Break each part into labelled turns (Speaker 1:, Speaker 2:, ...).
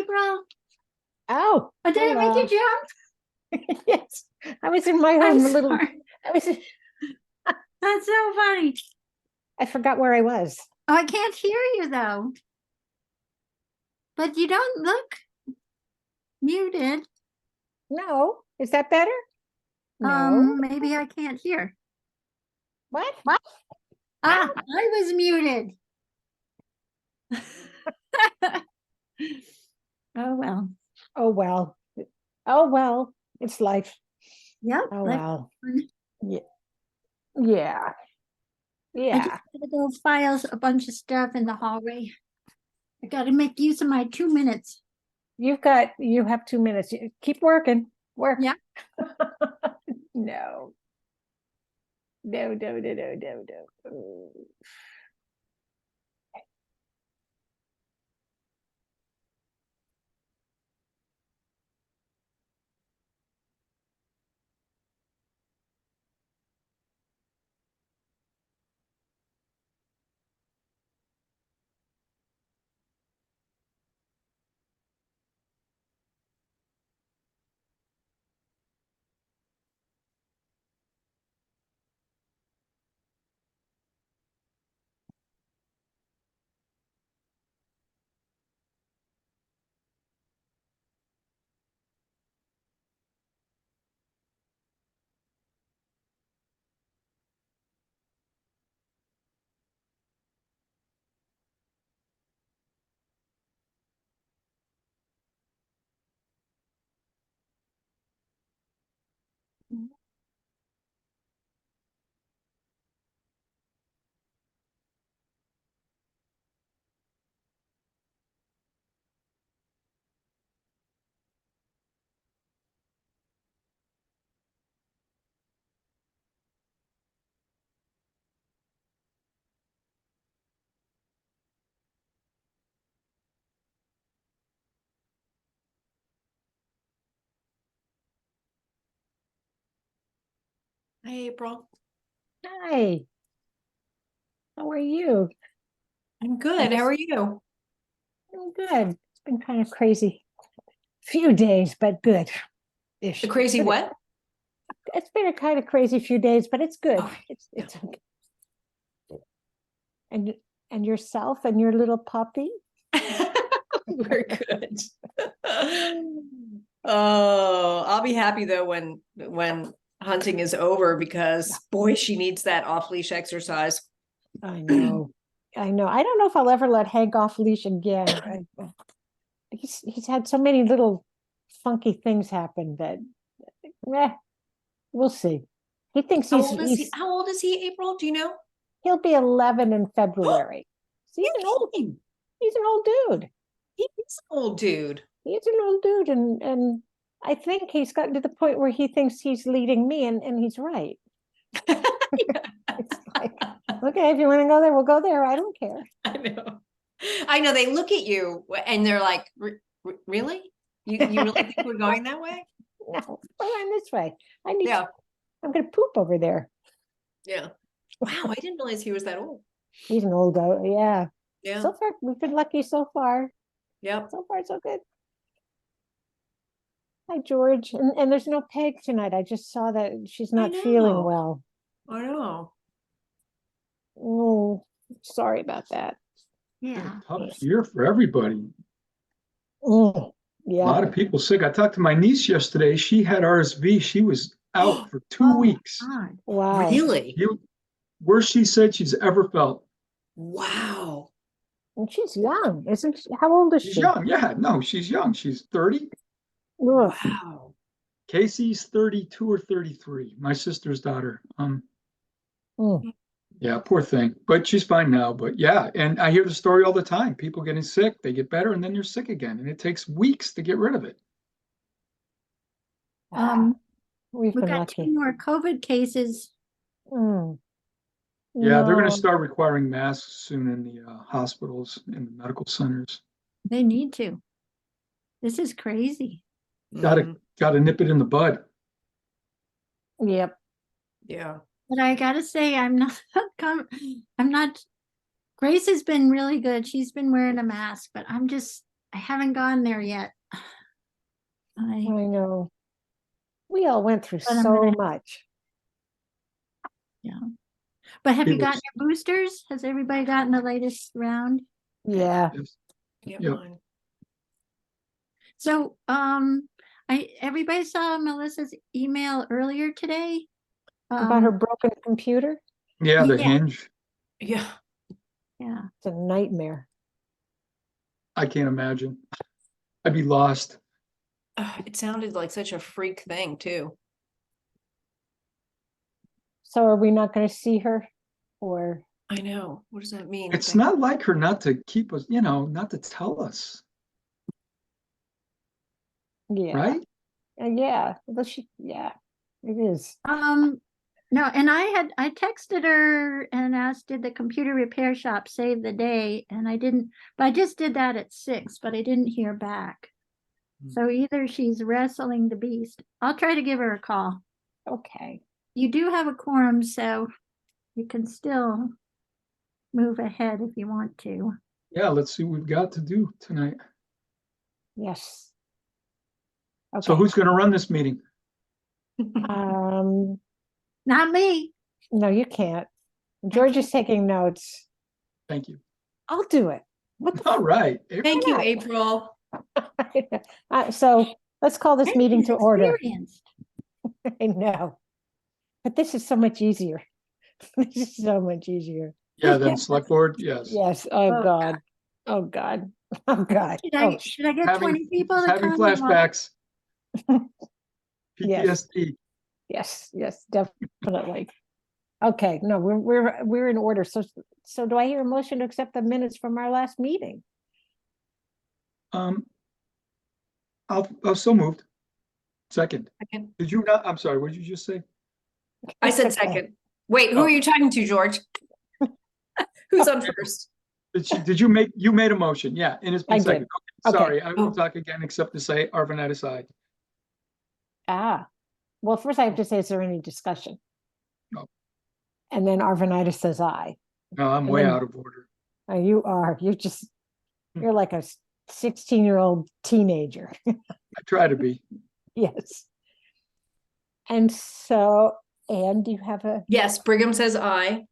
Speaker 1: April.
Speaker 2: Oh,
Speaker 1: Oh, did I make you jump?
Speaker 2: Yes, I was in my
Speaker 1: I'm
Speaker 2: home.
Speaker 1: sorry. That's so funny.
Speaker 2: I forgot where I was.
Speaker 1: Oh, I can't hear you though. But you don't look muted.
Speaker 2: No, is that better? No.
Speaker 1: Maybe I can't hear.
Speaker 2: What?
Speaker 1: Ah, I was muted. Oh well.
Speaker 2: Oh well. Oh well. It's life.
Speaker 1: Yep.
Speaker 2: Oh well. Yeah. Yeah.
Speaker 1: I just
Speaker 2: Yeah.
Speaker 1: gotta go file a bunch of stuff in the hallway. I gotta make use of my 2 minutes.
Speaker 2: You have 2 minutes. Keep working. Work.
Speaker 1: Yeah.
Speaker 2: No. No, no, no, no, no, no.
Speaker 3: Hey, April.
Speaker 2: Hi. How are you?
Speaker 3: I'm good. How are you?
Speaker 2: I'm good. It's been kind of crazy. Few days, but good. Ish.
Speaker 3: The crazy what?
Speaker 2: It's been a kind of crazy few days, but it's good.
Speaker 3: Oh,
Speaker 2: It's okay. And yourself and your little puppy?
Speaker 3: we're good. Oh, I'll be happy though when hunting is over because boy, she needs that off leash exercise.
Speaker 2: I know. I know. I don't know if I'll ever let Hank off leash again. He's had so many little funky things happen that we'll see. He thinks
Speaker 3: How old is he? How old is he, April? Do you know?
Speaker 2: he'll be 11 in February. So he's an old dude.
Speaker 3: He is an old dude.
Speaker 2: He's an old dude, and I think he's gotten to the point where he thinks he's leading me, and he's right. It's like, okay, if you want to go there, we'll go there. I don't care.
Speaker 3: I know. I know. They look at you and they're like, really? You really think we're going that way?
Speaker 2: No, we're going this way. I'm gonna poop over there.
Speaker 3: Yeah. Wow, I didn't realize he was that old.
Speaker 2: He's an old guy. Yeah.
Speaker 3: Yeah.
Speaker 2: So far, we've been lucky so far.
Speaker 3: Yep.
Speaker 2: So far, so good. Hi, George. And there's no Peg tonight. I just saw that she's not feeling well.
Speaker 3: I know.
Speaker 2: Oh, sorry about that.
Speaker 1: Yeah.
Speaker 4: Tough year for everybody.
Speaker 2: Yeah.
Speaker 4: A lot of people sick. I talked to my niece yesterday. She had RSV. She was out for 2 weeks.
Speaker 1: God.
Speaker 2: Wow.
Speaker 3: Really?
Speaker 4: Worst she said she's ever felt.
Speaker 3: Wow.
Speaker 2: And she's young, isn't she? How old is
Speaker 4: She's
Speaker 2: she?
Speaker 4: young. Yeah, no, she's young. She's 30.
Speaker 2: Ugh.
Speaker 3: Wow.
Speaker 4: Casey's 32 or 33. My sister's daughter.
Speaker 2: Mm.
Speaker 4: Yeah, poor thing. But she's fine now. But yeah, and I hear the story all the time. People getting sick, they get better, and then they're sick again. And it takes weeks to get rid of it.
Speaker 2: We've
Speaker 1: We've
Speaker 2: been
Speaker 1: got
Speaker 2: lucky.
Speaker 1: 2 more COVID cases.
Speaker 4: Yeah, they're going
Speaker 2: No.
Speaker 4: to start requiring masks soon in the hospitals and the medical centers.
Speaker 1: They need to. This is crazy.
Speaker 4: Gotta nip it in the bud.
Speaker 2: Yep.
Speaker 3: Yeah.
Speaker 1: But I gotta say, I'm not. Grace has been really good. She's been wearing a mask, but I'm just I haven't gone there yet.
Speaker 2: I know. We all went through
Speaker 1: But I'm
Speaker 2: so
Speaker 1: gonna-
Speaker 2: much.
Speaker 1: Yeah. But have you
Speaker 4: People-
Speaker 1: gotten your boosters? Has everybody gotten the latest round?
Speaker 2: Yeah.
Speaker 4: Yes.
Speaker 3: Get
Speaker 4: Yep.
Speaker 3: mine.
Speaker 1: So, everybody saw Melissa's email earlier today.
Speaker 2: About her broken computer.
Speaker 4: Yeah, the
Speaker 1: Yeah.
Speaker 4: hinge.
Speaker 3: Yeah.
Speaker 1: Yeah.
Speaker 2: It's a nightmare.
Speaker 4: I can't imagine. I'd be lost.
Speaker 3: It sounded like such a freak thing too.
Speaker 2: So are we not going to see her? Or
Speaker 3: I know. What does that mean?
Speaker 4: It's not like her not to keep us, not to tell us,
Speaker 2: yeah.
Speaker 4: right?
Speaker 2: Yeah. Well, yeah, it is.
Speaker 1: No, and I texted her and asked, did the computer repair shop save the day? And I didn't, but I just did that at 6, but I didn't hear back.
Speaker 4: Hmm.
Speaker 1: So either she's wrestling the beast. I'll try to give her a call.
Speaker 2: Okay.
Speaker 1: You do have a quorum, so you can still move ahead if you want to.
Speaker 4: Yeah, let's see what we've got to do tonight.
Speaker 2: Yes.
Speaker 4: So
Speaker 2: Okay.
Speaker 4: who's going to run this meeting?
Speaker 2: Um,
Speaker 1: Not me.
Speaker 2: no, you can't. George is taking notes.
Speaker 4: Thank you.
Speaker 2: I'll do it. What the
Speaker 4: All right.
Speaker 3: Thank you,
Speaker 2: not?
Speaker 3: April.
Speaker 2: So let's call this meeting
Speaker 1: She's
Speaker 2: to order.
Speaker 1: experienced.
Speaker 2: I know. But this is so much easier. This is so much easier.
Speaker 4: Yeah, then select board, yes.
Speaker 2: Yes. Oh,
Speaker 1: Oh,
Speaker 2: God. Oh, God. Oh, God. Oh,
Speaker 1: Should I get
Speaker 4: Having-
Speaker 1: 20 people to
Speaker 4: Having
Speaker 1: come? and watch?
Speaker 4: flashbacks.
Speaker 2: Yes.
Speaker 4: PTSD.
Speaker 2: yes, yes, definitely. Okay, no, we're in order. So do I hear a motion to accept the minutes from our last meeting?
Speaker 4: I'll so moved. Second.
Speaker 3: Second.
Speaker 4: Did you not? I'm sorry, what did you just say?
Speaker 3: I said
Speaker 2: It's okay.
Speaker 3: second. Wait, who
Speaker 4: Oh.
Speaker 3: are you talking to, George? Who's on first?
Speaker 4: Did you made a motion? Yeah, and it's
Speaker 2: I
Speaker 4: been
Speaker 2: did.
Speaker 4: second.
Speaker 2: Okay.
Speaker 4: Sorry, I
Speaker 3: Oh.
Speaker 4: will talk again except to say Arvanitis aye.
Speaker 2: Ah, well, first I have to say, is there any discussion?
Speaker 4: No.
Speaker 2: And then Arvanitis says aye.
Speaker 4: No, I'm
Speaker 2: And
Speaker 4: way
Speaker 2: then-
Speaker 4: out of order.
Speaker 2: You're like a 16-year-old teenager.
Speaker 4: I try to be.
Speaker 2: Yes. And so, Anne, do you have
Speaker 3: Yes, Brigham says aye.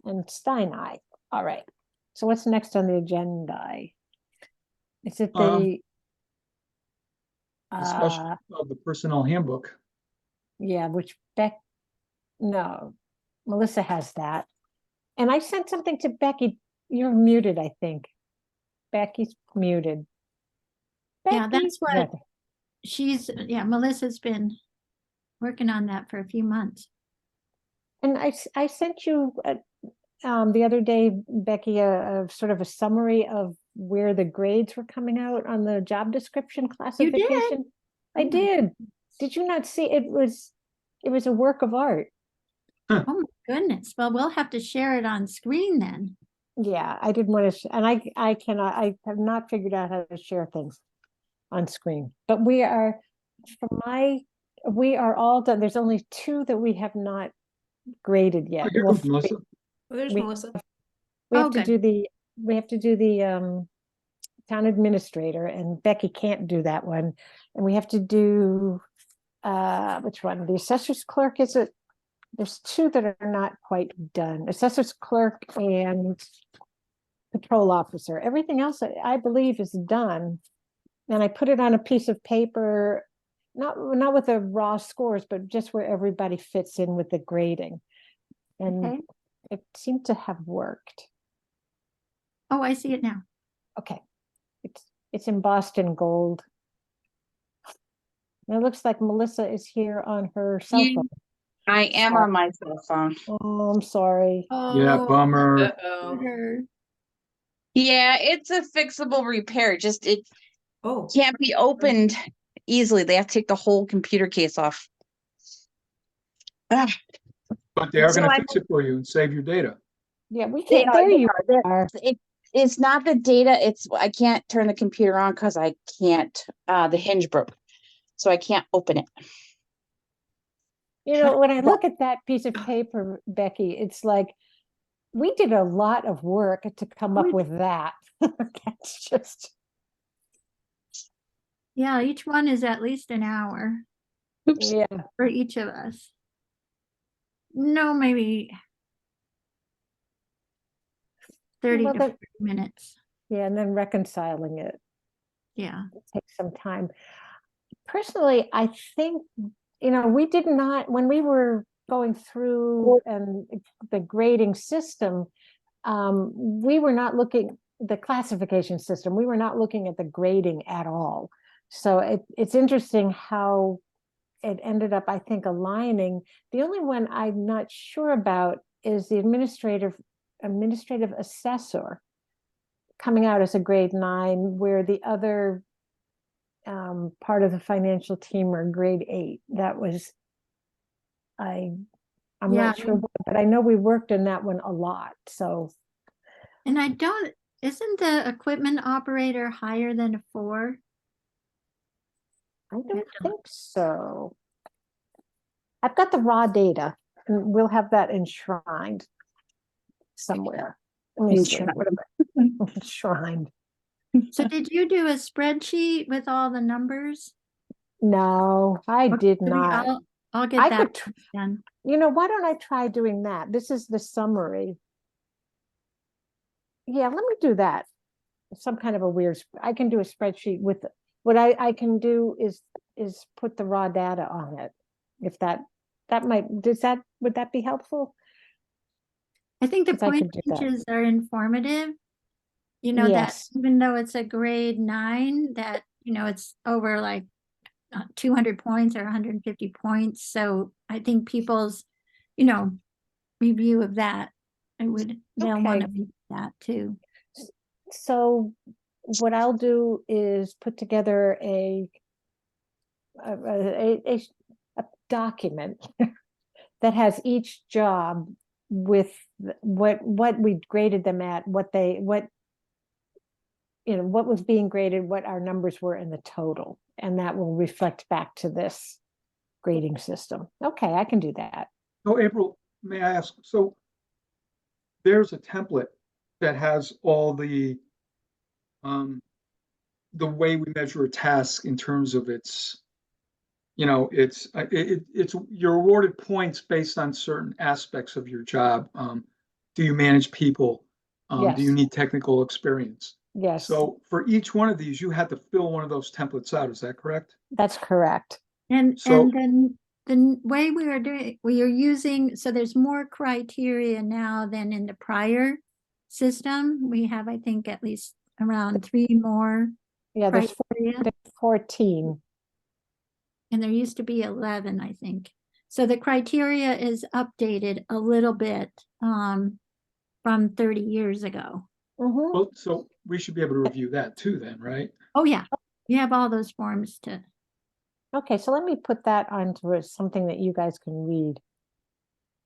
Speaker 2: and Stein aye? All right. So what's next on the agenda? Is it the
Speaker 4: Discussion of the personnel handbook.
Speaker 2: yeah, which no, Melissa has that. And I sent something to Becky. You're muted, I think. Becky's muted.
Speaker 1: Yeah,
Speaker 2: Becky?
Speaker 1: that's what Melissa's been working on that for a few months.
Speaker 2: And I sent you the other day, Becky, a sort of a summary of where the grades were coming out on the job description classification. I
Speaker 1: Oh my
Speaker 2: did. Did you not see? It was a work of art.
Speaker 1: Oh my goodness. Well, we'll have to share it on screen then.
Speaker 2: Yeah, I didn't want to, and I have not figured out how to share things on screen, but we are all done. There's only 2 that we have not graded yet.
Speaker 4: Oh, you're
Speaker 2: Well,
Speaker 4: good, Melissa.
Speaker 3: Oh, there's
Speaker 2: We-
Speaker 3: Melissa.
Speaker 2: We
Speaker 1: Oh,
Speaker 2: have to
Speaker 1: good.
Speaker 2: do the town administrator, and Becky can't do that one. And we have to do which one? The assessor's clerk, there's 2 that are not quite done. Assessor's clerk and patrol officer. Everything else I believe is done. And I put it on a piece of paper, not with the raw scores, but just where everybody fits in with the grading. And
Speaker 1: Okay.
Speaker 2: it seemed to have worked.
Speaker 1: Oh, I see it now.
Speaker 2: Okay. It's embossed in gold. And it looks like Melissa is here on her cell
Speaker 5: Yeah.
Speaker 2: phone.
Speaker 5: I am on my cell phone.
Speaker 2: Oh, I'm sorry.
Speaker 4: Yeah,
Speaker 1: Oh,
Speaker 4: bummer.
Speaker 3: Uh-oh.
Speaker 1: her.
Speaker 5: Yeah, it's a fixable repair. Just it
Speaker 3: Oh,
Speaker 5: can't be opened easily. They have to take the whole computer case off. Ah,
Speaker 4: But they are
Speaker 5: So
Speaker 4: gonna
Speaker 5: I-
Speaker 4: fix it for you and save your data.
Speaker 2: Yeah, we
Speaker 5: they
Speaker 2: can't,
Speaker 5: are-
Speaker 2: there
Speaker 5: they
Speaker 2: you
Speaker 5: are. They're-
Speaker 2: are.
Speaker 5: It's not the data. I can't turn the computer on because I can't. The hinge broke, so I can't open it.
Speaker 2: You know, when I look at that piece of paper, Becky, it's like, we did a lot of work to come up
Speaker 1: We-
Speaker 2: with that. That's just,
Speaker 1: Yeah, each one is at least an hour
Speaker 5: Oops.
Speaker 2: Yeah,
Speaker 1: for each of us. No, maybe 30
Speaker 2: Well,
Speaker 1: to
Speaker 2: then-
Speaker 1: 40 minutes.
Speaker 2: yeah, and then reconciling it
Speaker 1: Yeah.
Speaker 2: takes some time. Personally, I think, we did not, when we were going through and the grading system, we were not looking, the classification system, we were not looking at the grading at all. So it's interesting how it ended up, I think, aligning. The only one I'm not sure about is the administrative assessor coming out as a grade 9, where the other part of the financial team are grade 8. That was, I'm
Speaker 1: Yeah,
Speaker 2: not sure, but I know we worked in that one a lot. So
Speaker 1: and isn't the equipment operator higher than a 4?
Speaker 2: I don't think so. I've got the raw data, and we'll have that enshrined somewhere. Let me see.
Speaker 5: Enshrined.
Speaker 2: What am I? Enshrined.
Speaker 1: So did you do a spreadsheet with all the numbers?
Speaker 2: No, I did
Speaker 1: Maybe
Speaker 2: not.
Speaker 1: I'll get
Speaker 2: I
Speaker 1: that
Speaker 2: could,
Speaker 1: done.
Speaker 2: why don't I try doing that? This is the summary. Yeah, let me do that. Some kind of a weird, I can do a spreadsheet with, what I can do is put the raw data on it. If that would that be helpful?
Speaker 1: I think the
Speaker 2: 'Cause I
Speaker 1: point
Speaker 2: could do that.
Speaker 1: pages are informative. That
Speaker 2: Yes,
Speaker 1: even though it's a grade 9, that, it's over like 200 points or 150 points. So I think people's, review of that, they'll want to
Speaker 2: Okay.
Speaker 1: read that too.
Speaker 2: so what I'll do is put together a document that has each job with what we graded them at, what was being graded, what our numbers were in the total, and that will reflect back to this grading system. Okay, I can do that.
Speaker 4: So April, may I ask, so there's a template that has all the way we measure a task in terms of its, it's you're awarded points based on certain aspects of your job. Do you manage people? Do you
Speaker 2: Yes.
Speaker 4: need technical experience?
Speaker 2: Yes,
Speaker 4: So for each one of these, you had to fill one of those templates out. Is that correct?
Speaker 2: that's correct.
Speaker 4: So-
Speaker 1: then the way we are using, so there's more criteria now than in the prior system. We have, I think, at least around 3 more
Speaker 2: Yeah, there's
Speaker 1: criteria,
Speaker 2: 14.
Speaker 1: and there used to be 11, I think. So the criteria is updated a little bit from 30 years ago.
Speaker 2: Mhm.
Speaker 4: Well, so we should be able to review that too then, right?
Speaker 1: Oh, yeah. You have all those forms to,
Speaker 2: Okay, so let me put that onto something that you guys can read.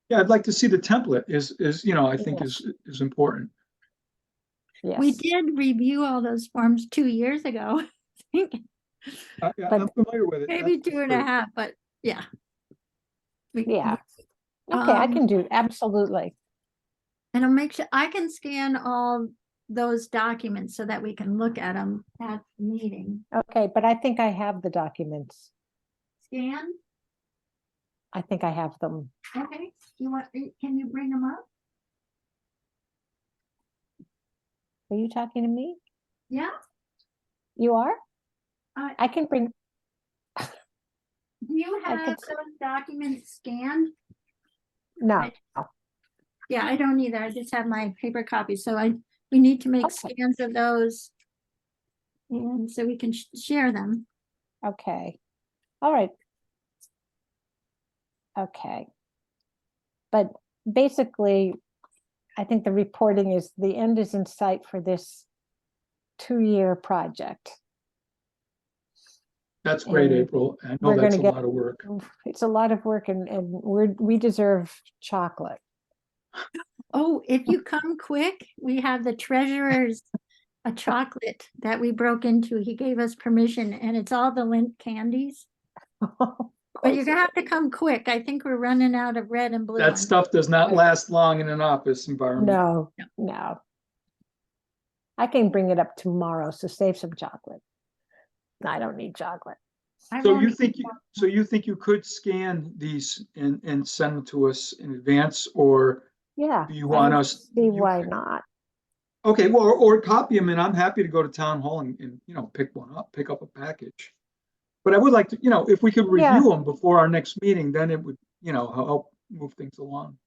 Speaker 4: Yeah, I'd like to see the template I think
Speaker 2: Yes.
Speaker 4: is important.
Speaker 1: we
Speaker 2: Yes,
Speaker 1: did review all those forms 2 years ago. I think.
Speaker 4: I'm familiar with it.
Speaker 1: Maybe
Speaker 4: That's
Speaker 1: 2 and a
Speaker 4: great.
Speaker 1: half, but yeah.
Speaker 2: yeah. Okay, I
Speaker 1: Um,
Speaker 2: can do, absolutely.
Speaker 1: And I'll make sure I can scan all those documents so that we can look at them at the meeting.
Speaker 2: Okay, but I think I have the documents.
Speaker 1: Scan?
Speaker 2: I think I have them.
Speaker 1: Okay. Can you bring them up?
Speaker 2: Are you talking to me?
Speaker 1: Yeah.
Speaker 2: You are?
Speaker 1: I
Speaker 2: I can bring,
Speaker 1: Do you
Speaker 2: I
Speaker 1: have
Speaker 2: could-
Speaker 1: those documents scanned?
Speaker 2: no.
Speaker 1: Yeah, I don't either. I just have my paper copy. So we need to make
Speaker 2: Okay.
Speaker 1: scans of those. And so we can share them.
Speaker 2: Okay, all right. Okay. But basically, I think the reporting is, the end is in sight for this 2-year project.
Speaker 4: That's great,
Speaker 2: And
Speaker 4: April. I know
Speaker 2: we're
Speaker 4: that's a
Speaker 2: gonna get-
Speaker 4: lot of work.
Speaker 2: It's a lot of work, and we deserve chocolate.
Speaker 1: Oh, if you come quick, we have the treasurer's a chocolate that we broke into. He gave us permission, and it's all the Lindt candies. But you're gonna have to come quick. I think we're running out of red and blue.
Speaker 4: That
Speaker 1: ones.
Speaker 4: stuff does not last long in an office environment.
Speaker 2: No. I can bring it up tomorrow, so save some chocolate. I don't need chocolate.
Speaker 1: I
Speaker 4: So
Speaker 1: won't
Speaker 4: you
Speaker 1: eat
Speaker 4: think, so you think you could scan these and send them to us in advance, or
Speaker 2: Yeah.
Speaker 4: do you
Speaker 2: I
Speaker 4: want
Speaker 2: don't
Speaker 4: us?
Speaker 2: See
Speaker 4: you
Speaker 2: why
Speaker 4: can-
Speaker 2: not?
Speaker 4: Okay, well, or copy them, and I'm happy to go to town hall and, pick one up, pick up a package. But I would like to, if we could
Speaker 2: Yeah.
Speaker 4: review them before our next meeting, then it would, help move things along.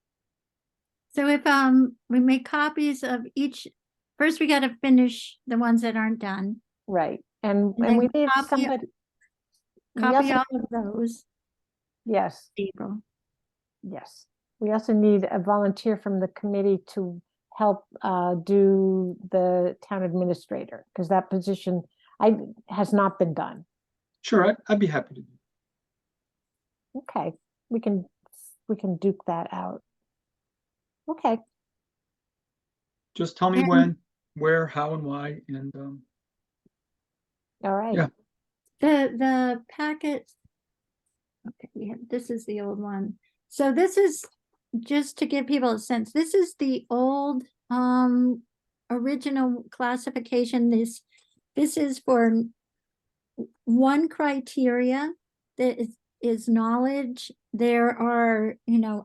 Speaker 1: So if we make copies of each, first we gotta finish the ones that aren't done.
Speaker 2: Right. And
Speaker 1: And
Speaker 2: we
Speaker 1: then
Speaker 2: need
Speaker 1: copy-
Speaker 2: somebody. we
Speaker 1: Copy
Speaker 2: also-
Speaker 1: all of those,
Speaker 2: Yes,
Speaker 1: April.
Speaker 2: yes. We also need a volunteer from the committee to help do the town administrator, because that position has not been done.
Speaker 4: Sure, I'd be happy to do.
Speaker 2: Okay, we can duke that out. Okay,
Speaker 4: Just tell me
Speaker 1: And-
Speaker 4: when, where, how, and why, and
Speaker 2: all right.
Speaker 4: Yeah.
Speaker 1: The packet. Okay, this is the old one. So this is, just to give people a sense, this is the old original classification. This is for one criteria that is knowledge. There are,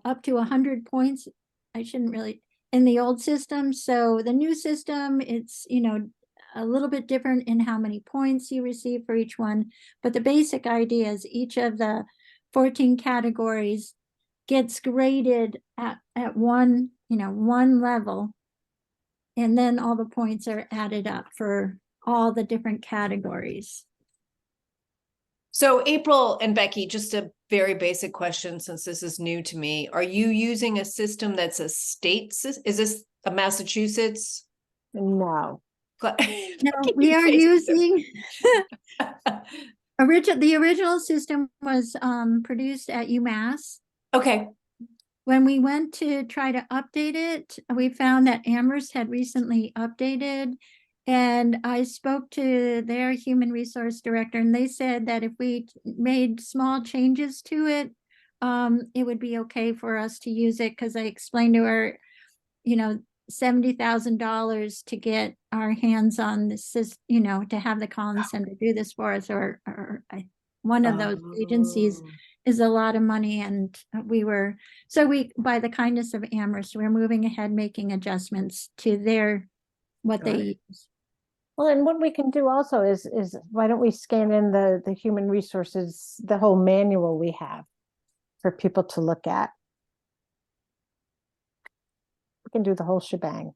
Speaker 1: up to 100 points. I shouldn't really, in the old system. So the new system, it's, a little bit different in how many points you receive for each one. But the basic idea is each of the 14 categories gets graded at one, one level. And then all the points are added up for all the different categories.
Speaker 3: So April and Becky, just a very basic question, since this is new to me. Are you using a system that's a state is this a Massachusetts?
Speaker 2: No,
Speaker 1: No, we are using, the original system was produced at UMass.
Speaker 3: Okay,
Speaker 1: When we went to try to update it, we found that Amherst had recently updated. And I spoke to their human resource director, and they said that if we made small changes to it, it would be okay for us to use it, because I explained to her, $70,000 to get our hands on this, to have the Collins Center do this for us, or one of those agencies
Speaker 3: Oh.
Speaker 1: is a lot of money. And by the kindness of Amherst, we're moving ahead, making adjustments to what
Speaker 3: Got
Speaker 1: they use.
Speaker 2: well, and what we can do also is why don't we scan in the human resources, the whole manual we have for people to look at. We can do the whole shebang.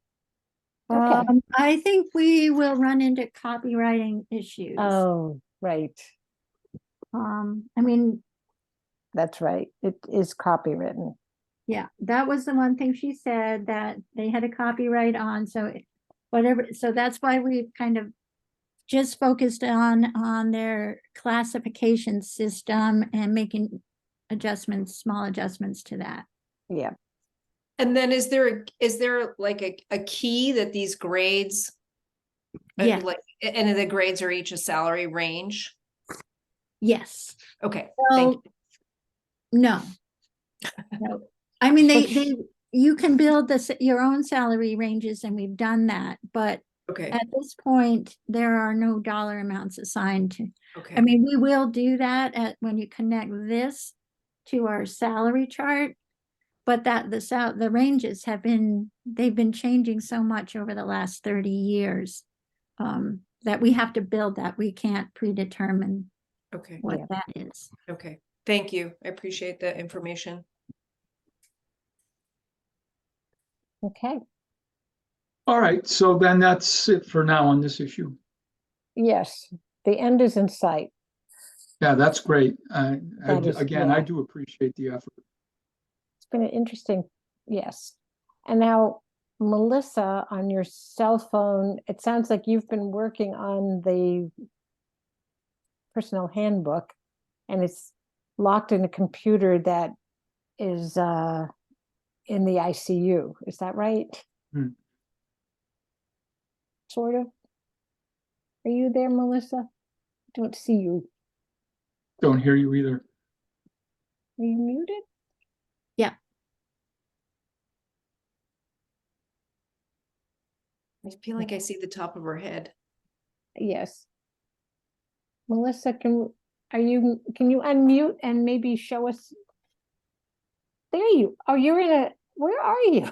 Speaker 2: Okay.
Speaker 1: I think we will run into copywriting issues.
Speaker 2: Oh, right.
Speaker 1: I mean,
Speaker 2: That's right. It is copywritten.
Speaker 1: yeah, that was the one thing she said, that they had a copyright on, so whatever, so that's why we've kind of just focused on their classification system and making small adjustments to that.
Speaker 2: Yeah.
Speaker 3: And then is there like a key that these grades?
Speaker 1: Yeah.
Speaker 3: And the grades are each a salary range?
Speaker 1: Yes.
Speaker 3: Okay, thank
Speaker 1: Well,
Speaker 3: you.
Speaker 1: no. No. I mean, you can build your own salary ranges, and we've done that, but
Speaker 3: Okay,
Speaker 1: at this point, there are no dollar amounts assigned to.
Speaker 3: okay.
Speaker 1: I mean, we will do that when you connect this to our salary chart, but the ranges they've been changing so much over the last 30 years, that we have to build that. We can't predetermine
Speaker 3: Okay,
Speaker 1: what
Speaker 2: Yeah.
Speaker 1: that is.
Speaker 3: okay. Thank you. I appreciate that information.
Speaker 2: Okay.
Speaker 4: all right, so then that's it for now on this issue.
Speaker 2: Yes. The end is in sight.
Speaker 4: Yeah, that's great.
Speaker 2: That is-
Speaker 4: Again, I
Speaker 2: yeah.
Speaker 4: do appreciate the effort.
Speaker 2: It's been an interesting, yes. And now, Melissa, on your cell phone, it sounds like you've been working on the personnel handbook, and it's locked in a computer that is in the ICU. Is that right?
Speaker 4: Hmm.
Speaker 2: Sort of. Are you there, Melissa? Don't see you.
Speaker 4: Don't hear you either.
Speaker 2: Are you muted?
Speaker 3: I feel like I see the top of her head.
Speaker 2: Yes. Melissa, can you unmute and maybe show us? There you, oh, you're in a, where are you?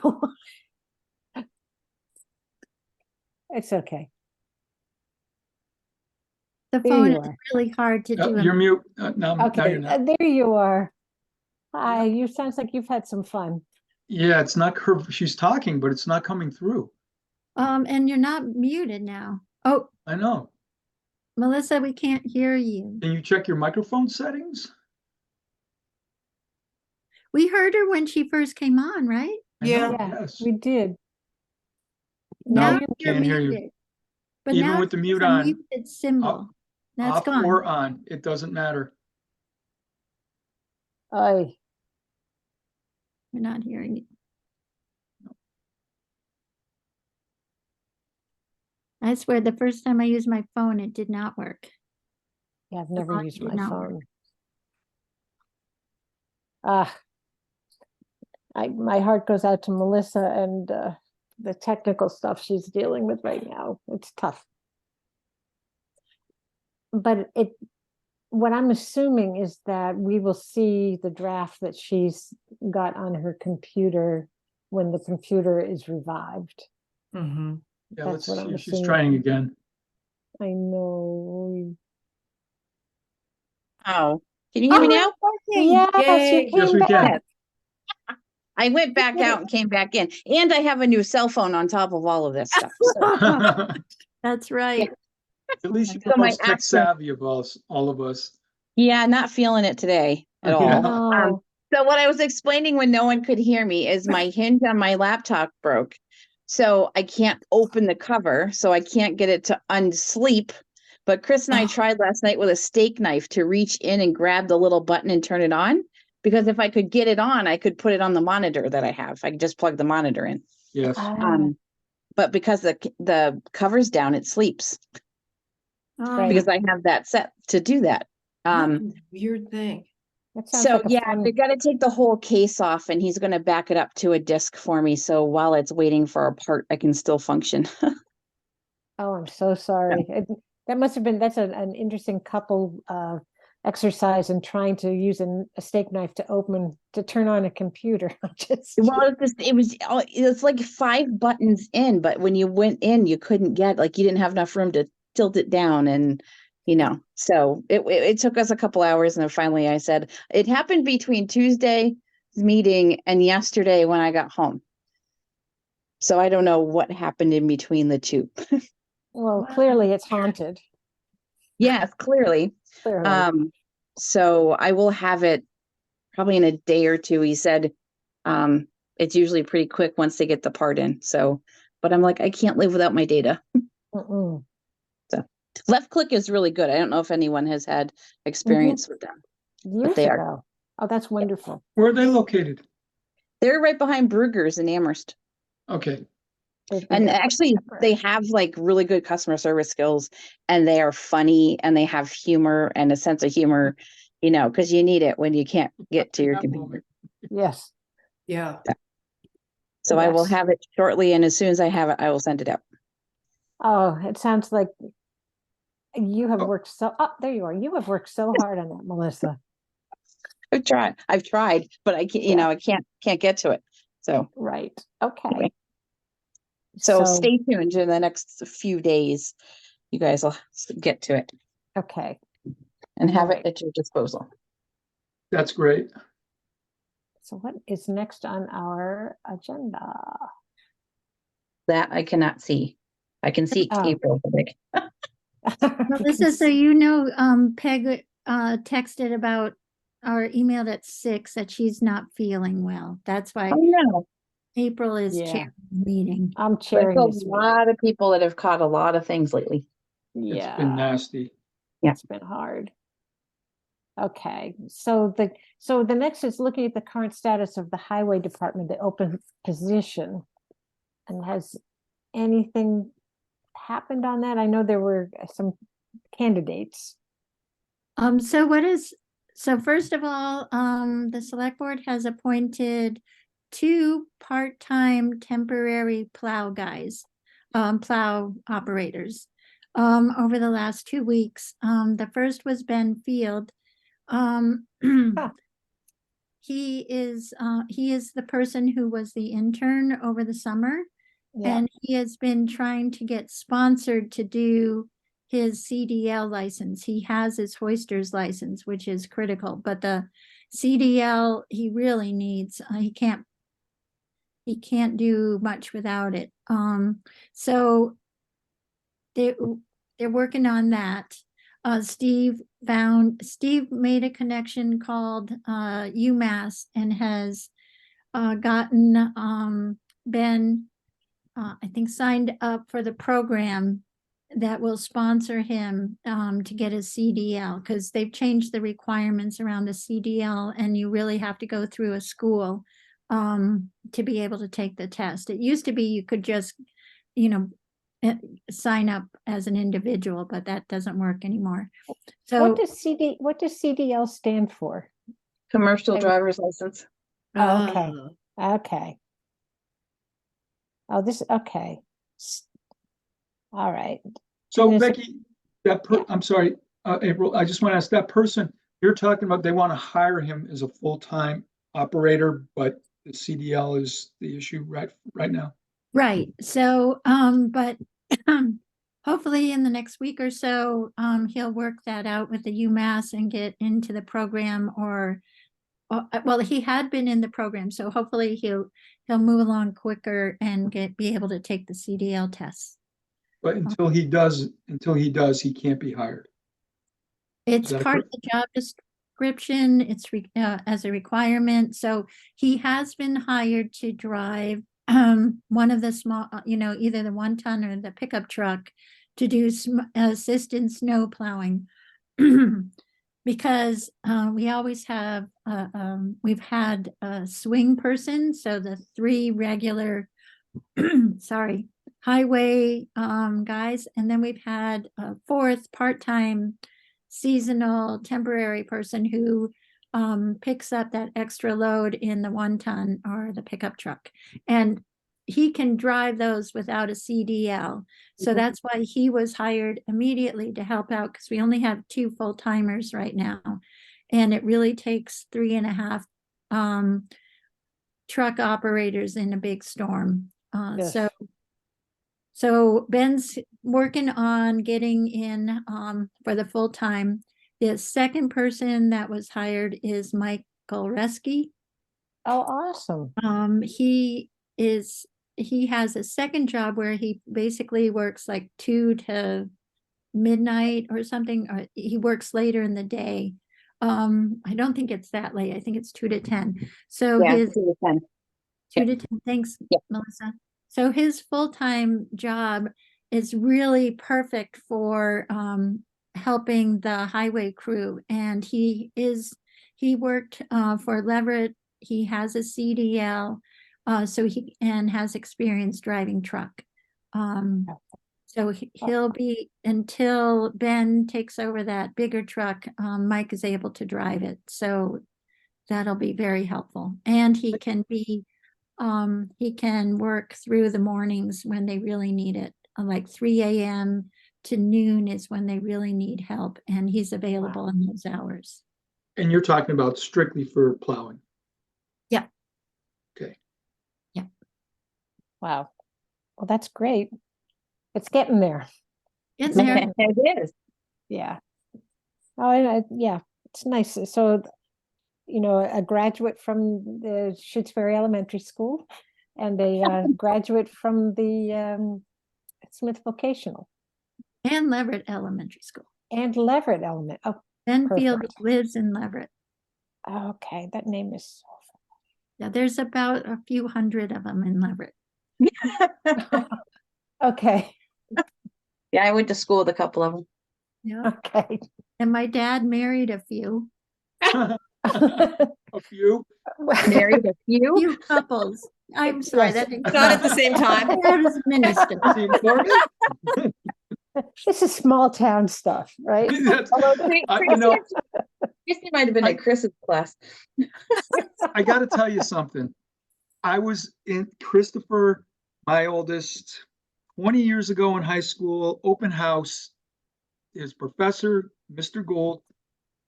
Speaker 2: It's okay.
Speaker 1: The
Speaker 2: There
Speaker 1: phone
Speaker 2: you
Speaker 1: is
Speaker 2: are.
Speaker 1: really hard to do.
Speaker 4: You're mute. Now
Speaker 2: Okay,
Speaker 4: you're not.
Speaker 2: there you are. Hi, you sounds like you've had some fun.
Speaker 4: Yeah, it's not her. She's talking, but it's not coming through.
Speaker 1: And you're not muted now. Oh,
Speaker 4: I know.
Speaker 1: Melissa, we can't hear you.
Speaker 4: Can you check your microphone settings?
Speaker 1: We heard her when she first came on, right?
Speaker 4: I know,
Speaker 3: Yeah.
Speaker 2: Yeah,
Speaker 4: yes.
Speaker 2: we did.
Speaker 4: No,
Speaker 1: Now you're
Speaker 4: can't hear you.
Speaker 1: muted. But
Speaker 4: Even
Speaker 1: now
Speaker 4: with the
Speaker 1: it's
Speaker 4: mute
Speaker 1: a
Speaker 4: on,
Speaker 1: muted symbol. That's
Speaker 4: off
Speaker 1: gone.
Speaker 4: or on, it doesn't matter.
Speaker 2: Ay,
Speaker 1: We're not hearing you. I swear the first time I used my phone, it did not work.
Speaker 2: yeah, I've never
Speaker 1: line
Speaker 2: used
Speaker 1: did
Speaker 2: my
Speaker 1: not work.
Speaker 2: phone. Ah, my heart goes out to Melissa and the technical stuff she's dealing with right now. It's tough. But what I'm assuming is that we will see the draft that she's got on her computer when the computer is revived.
Speaker 3: Mm-hmm.
Speaker 4: Yeah,
Speaker 2: That's
Speaker 4: let's
Speaker 2: what
Speaker 4: see
Speaker 2: I'm
Speaker 4: if she's
Speaker 2: assuming.
Speaker 4: trying again.
Speaker 2: I know.
Speaker 5: Oh, can you hear me now?
Speaker 2: Yes, you
Speaker 3: Yay.
Speaker 2: came
Speaker 4: Yes, we
Speaker 2: back.
Speaker 4: can.
Speaker 5: I went back out and came back in, and I have a new cell phone on top of all of this stuff. So,
Speaker 4: At
Speaker 1: That's right.
Speaker 4: least you're
Speaker 5: So
Speaker 4: the
Speaker 5: my
Speaker 4: most tech
Speaker 5: apps are-
Speaker 4: savvy of us, all of us.
Speaker 5: yeah, not feeling it today at all.
Speaker 4: Yeah.
Speaker 2: No.
Speaker 5: So what I was explaining when no one could hear me is my hinge on my laptop broke. So I can't open the cover, so I can't get it to unsleep. But Chris and I tried last night with a steak knife to reach in and grab the little button and turn it on. Because if I could get it on, I could put it on the monitor that I have. I could just plug the monitor in.
Speaker 4: Yes.
Speaker 5: But because the cover's down, it sleeps
Speaker 2: Right.
Speaker 5: because I have that set to do that.
Speaker 3: Weird thing.
Speaker 2: That sounds
Speaker 5: So
Speaker 2: like a
Speaker 5: yeah,
Speaker 2: fun.
Speaker 5: they got to take the whole case off, and he's going to back it up to a disk for me. So while it's waiting for a part, I can still function.
Speaker 2: Oh, I'm so sorry. That must have been, that's an interesting couple exercise in trying to use a steak knife to turn on a computer.
Speaker 5: Well, it's like 5 buttons in, but when you went in, you couldn't get, like, you didn't have enough room to tilt it down, and so it took us a couple hours, and then finally I said it happened between Tuesday's meeting and yesterday when I got home. So I don't know what happened in between the two.
Speaker 2: Well, clearly it's haunted.
Speaker 5: Yes, clearly.
Speaker 2: Clearly.
Speaker 5: So I will have it probably in a day or two. He said it's usually pretty quick once they get the part in. So, but I'm like, I can't live without my data.
Speaker 2: Mm-mm.
Speaker 5: So left click is really good. I don't know if anyone has had experience with them.
Speaker 2: Years
Speaker 5: they are.
Speaker 2: ago. Oh, that's wonderful.
Speaker 4: Where are they located?
Speaker 5: They're right behind Brugger's in Amherst.
Speaker 4: Okay.
Speaker 5: And actually they have like really good customer service skills, and they are funny, and they have humor and a sense of humor, because you need it when you can't get to your computer.
Speaker 2: Yes.
Speaker 3: Yeah.
Speaker 5: So I will
Speaker 2: Yes.
Speaker 5: have it shortly, and as soon as I have it, I will send it out.
Speaker 2: Oh, it sounds like you have worked there you are. You have worked so hard on that, Melissa.
Speaker 5: I've tried, but I can't, I can't get to it. So,
Speaker 2: Right. Okay.
Speaker 5: anyway. So stay tuned in the next few days. You guys will get to it
Speaker 2: Okay.
Speaker 5: and have
Speaker 2: Right.
Speaker 5: it at your disposal.
Speaker 4: That's great.
Speaker 2: So what is next on our agenda?
Speaker 5: That I cannot see. I can see
Speaker 2: Oh.
Speaker 5: April.
Speaker 1: Melissa, so Peg texted about or emailed at 6 that she's not feeling well. That's why
Speaker 5: Oh no.
Speaker 1: April is
Speaker 2: Yeah.
Speaker 1: chairing the meeting.
Speaker 2: I'm
Speaker 5: There's
Speaker 2: chairing
Speaker 5: a
Speaker 2: this meeting.
Speaker 5: lot of people that have caught a lot of things lately.
Speaker 4: It's been
Speaker 2: Yeah,
Speaker 4: nasty.
Speaker 2: it's been hard. Okay, so the next is looking at the current status of the highway department, the open position. And has anything happened on that? I know there were some candidates.
Speaker 1: So first of all, the select board has appointed 2 part-time temporary plow guys, plow operators. over the last 2 weeks. The first was Ben Field. He is the person who was the intern over the summer.
Speaker 2: Yeah.
Speaker 1: And he has been trying to get sponsored to do his CDL license. He has his hoister's license, which is critical, but the CDL he really needs. He can't do much without it. So they're working on that. Steve made a connection called UMass and has gotten Ben I think signed up for the program that will sponsor him to get his CDL, because they've changed the requirements around the CDL and you really have to go through a school to be able to take the test. It used to be you could just, sign up as an individual, but that doesn't work anymore. So
Speaker 2: What does CDL stand for?
Speaker 5: Commercial
Speaker 2: Okay.
Speaker 5: driver's license.
Speaker 2: Okay. Okay. Oh, okay. All right.
Speaker 4: So
Speaker 2: And is it-
Speaker 4: Becky, that
Speaker 2: Yeah.
Speaker 4: I'm sorry, April, I just want to ask that person, you're talking about they want to hire him as a full-time operator, but the CDL is the issue right now.
Speaker 1: right. So, but hopefully in the next week or so, he'll work that out with the UMass and get into the program well, he had been in the program, so hopefully he'll move along quicker and be able to take the CDL tests.
Speaker 4: But until he does, he can't be hired.
Speaker 1: It's
Speaker 4: that
Speaker 1: part of the job description. It's as a requirement. So he has been hired to drive one of the small, either the 1-ton or the pickup truck to do assist in snow plowing. Because we always have, we've had a swing person, so the 3 regular, highway guys, and then we've had a 4th part-time seasonal temporary person who picks up that extra load in the 1-ton or the pickup truck. And he can drive those without a CDL. So that's why he was hired immediately to help out, because we only have 2 full-timers right now. And it really takes 3.5 truck operators in a big storm.
Speaker 2: Yes.
Speaker 1: So Ben's working on getting in for the full-time. The second person that was hired is Michael Reski.
Speaker 2: Oh, awesome.
Speaker 1: He has a second job where he basically works like 2 to midnight or something, or he works later in the day. I don't think it's that late. I think it's 2 to 10. So
Speaker 5: Yeah,
Speaker 1: his
Speaker 5: 2 to 10.
Speaker 1: 2 to 10, thanks,
Speaker 5: Yep.
Speaker 1: Melissa. So his full-time job is really perfect for helping the highway crew. And he worked for Leverett. He has a CDL, so he has experience driving truck. So he'll be, until Ben takes over that bigger truck, Mike is able to drive it. So that'll be very helpful. And he can work through the mornings when they really need it. Like 3 a.m. to noon is when they really need help, and he's available in those hours.
Speaker 4: And you're talking about strictly for plowing.
Speaker 1: Yeah.
Speaker 4: Okay.
Speaker 1: Yeah.
Speaker 2: Wow. Well, that's great. It's getting there.
Speaker 1: It's there.
Speaker 5: It is.
Speaker 2: Yeah. Oh, yeah, it's nice. So, a graduate from the Shutesbury Elementary School and a graduate from the Smith Vocational
Speaker 1: And Leverett Elementary School.
Speaker 2: and Leverett Element. Oh,
Speaker 1: Ben Field
Speaker 2: perfect.
Speaker 1: lives in Leverett.
Speaker 2: Okay, that name is so
Speaker 1: Yeah, there's about a few hundred of them in Leverett.
Speaker 2: okay.
Speaker 5: Yeah, I went to school with a couple of them.
Speaker 1: Yeah.
Speaker 2: Okay.
Speaker 1: And my dad married a few
Speaker 4: A few.
Speaker 5: Married a few.
Speaker 1: few couples. I'm sorry,
Speaker 2: Yes.
Speaker 1: that didn't
Speaker 3: Not at the same time.
Speaker 1: That is minister.
Speaker 4: Is he important?
Speaker 2: This is small town stuff, right?
Speaker 4: That's-
Speaker 5: Although Christy might have been at Chris's class.
Speaker 4: I got to tell you something. I was in Christopher, my oldest, 20 years ago in high school, open house. His professor, Mr. Gold,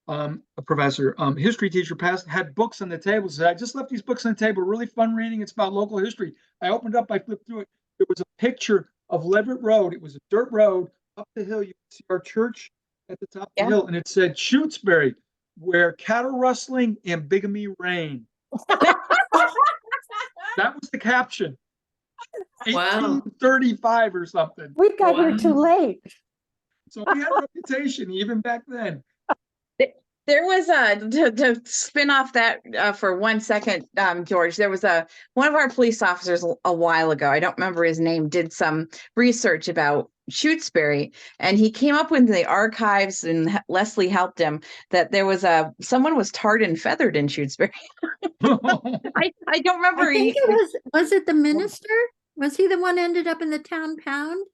Speaker 4: a professor, history teacher, had books on the table. Said, I just left these books on the table. Really fun reading. It's about local history. I opened up, I flipped through it. There was a picture of Leverett Road. It was a dirt road up the hill. You could see our church at the top of the hill, and it said Shutesbury, where cattle rustling and bigamy reign. That was the caption.
Speaker 3: Wow.
Speaker 4: 1835 or something.
Speaker 2: We got here too
Speaker 3: Wow.
Speaker 2: late.
Speaker 4: So we had a reputation even back then.
Speaker 5: There was to spin off that for 1 second, George. There was one of our police officers a while ago. I don't remember his name. Did some research about Shutesbury, and he came up with the archives, and Leslie helped him. That there was someone was tarred and feathered in Shutesbury. I don't remember.
Speaker 1: I think it was it the minister? Was he the one ended up in the town pound?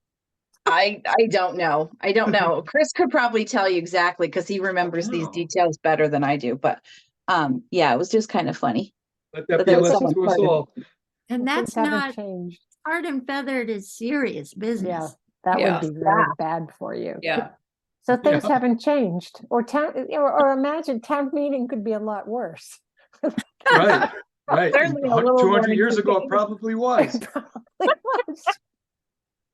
Speaker 5: I don't know. I don't know. Chris could probably tell you exactly because he remembers these
Speaker 4: Wow.
Speaker 5: details better than I do. But yeah, it was just kind of funny.
Speaker 4: Let that
Speaker 5: But
Speaker 4: be a
Speaker 5: that was
Speaker 4: lesson to us
Speaker 5: someone
Speaker 4: all.
Speaker 1: And
Speaker 2: Things
Speaker 1: that's
Speaker 2: haven't
Speaker 1: not,
Speaker 2: changed.
Speaker 1: hard and feathered is serious
Speaker 2: Yeah,
Speaker 1: business.
Speaker 2: that
Speaker 3: Yeah.
Speaker 2: would be really bad for you.
Speaker 3: Yeah.
Speaker 2: So things
Speaker 4: Yeah.
Speaker 2: haven't changed, or imagine town meeting could be a lot worse.
Speaker 4: Right, right.
Speaker 5: Certainly a little
Speaker 4: 200
Speaker 5: more
Speaker 4: years ago, it
Speaker 5: entertaining.
Speaker 4: probably was.
Speaker 2: It probably was.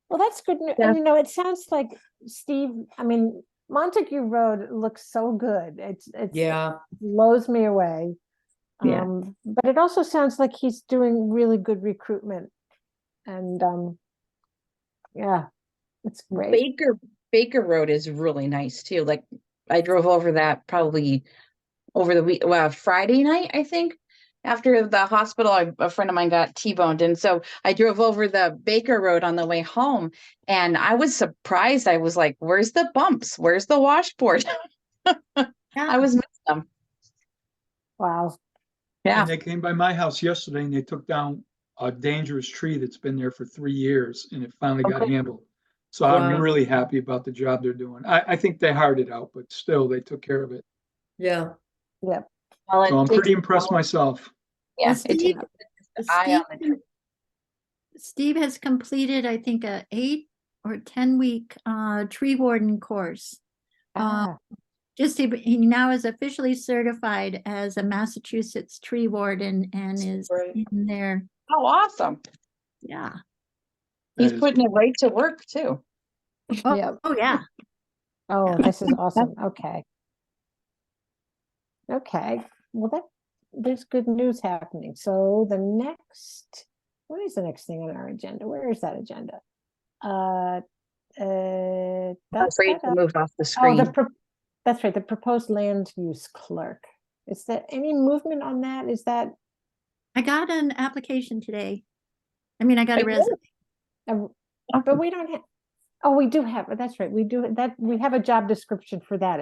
Speaker 2: Well, that's good.
Speaker 5: Yeah.
Speaker 2: And it sounds like Steve, I mean, Montague Road looks so good. It
Speaker 3: Yeah.
Speaker 2: blows me away.
Speaker 5: Yeah.
Speaker 2: But it also sounds like he's doing really good recruitment. And yeah, it's great.
Speaker 5: Baker Road is really nice too. Like I drove over that probably over the week, well, Friday night, I think. After the hospital, a friend of mine got T-boned. And so I drove over the Baker Road on the way home, and I was surprised. I was like, where's the bumps? Where's the washboard? I was missing them.
Speaker 2: Wow.
Speaker 5: Yeah.
Speaker 4: And they came by my house yesterday and they took down a dangerous tree that's been there for 3 years and it finally got
Speaker 5: Okay.
Speaker 4: handled. So I'm
Speaker 3: Wow.
Speaker 4: really happy about the job they're doing. I think they hired it out, but still they took care of it.
Speaker 3: Yeah.
Speaker 2: Yep.
Speaker 5: Well, it
Speaker 4: So I'm
Speaker 5: takes-
Speaker 4: pretty impressed myself.
Speaker 5: Yeah,
Speaker 1: Well,
Speaker 5: it takes an eye on the tree.
Speaker 1: Steve has completed, I think, a 8 or 10-week tree warden course.
Speaker 2: Ah,
Speaker 1: He now is officially certified as a Massachusetts tree warden and is
Speaker 3: Great.
Speaker 1: in there.
Speaker 5: Oh, awesome.
Speaker 1: Yeah.
Speaker 5: He's
Speaker 4: That is
Speaker 5: putting it right to work too.
Speaker 1: Oh,
Speaker 2: Yep.
Speaker 1: oh yeah.
Speaker 2: oh, this is awesome. Okay. Okay. Well, there's good news happening. So what is the next thing on our agenda? Where is that agenda?
Speaker 5: I'm afraid to move off the
Speaker 2: Oh,
Speaker 5: screen.
Speaker 2: that's right, the proposed land use clerk. Is there any movement on that? Is that,
Speaker 1: I got an application today. I mean, I got a
Speaker 5: Oh,
Speaker 1: resume.
Speaker 2: but we don't have, oh, we do have, that's right, we do, that, we have a job description for that.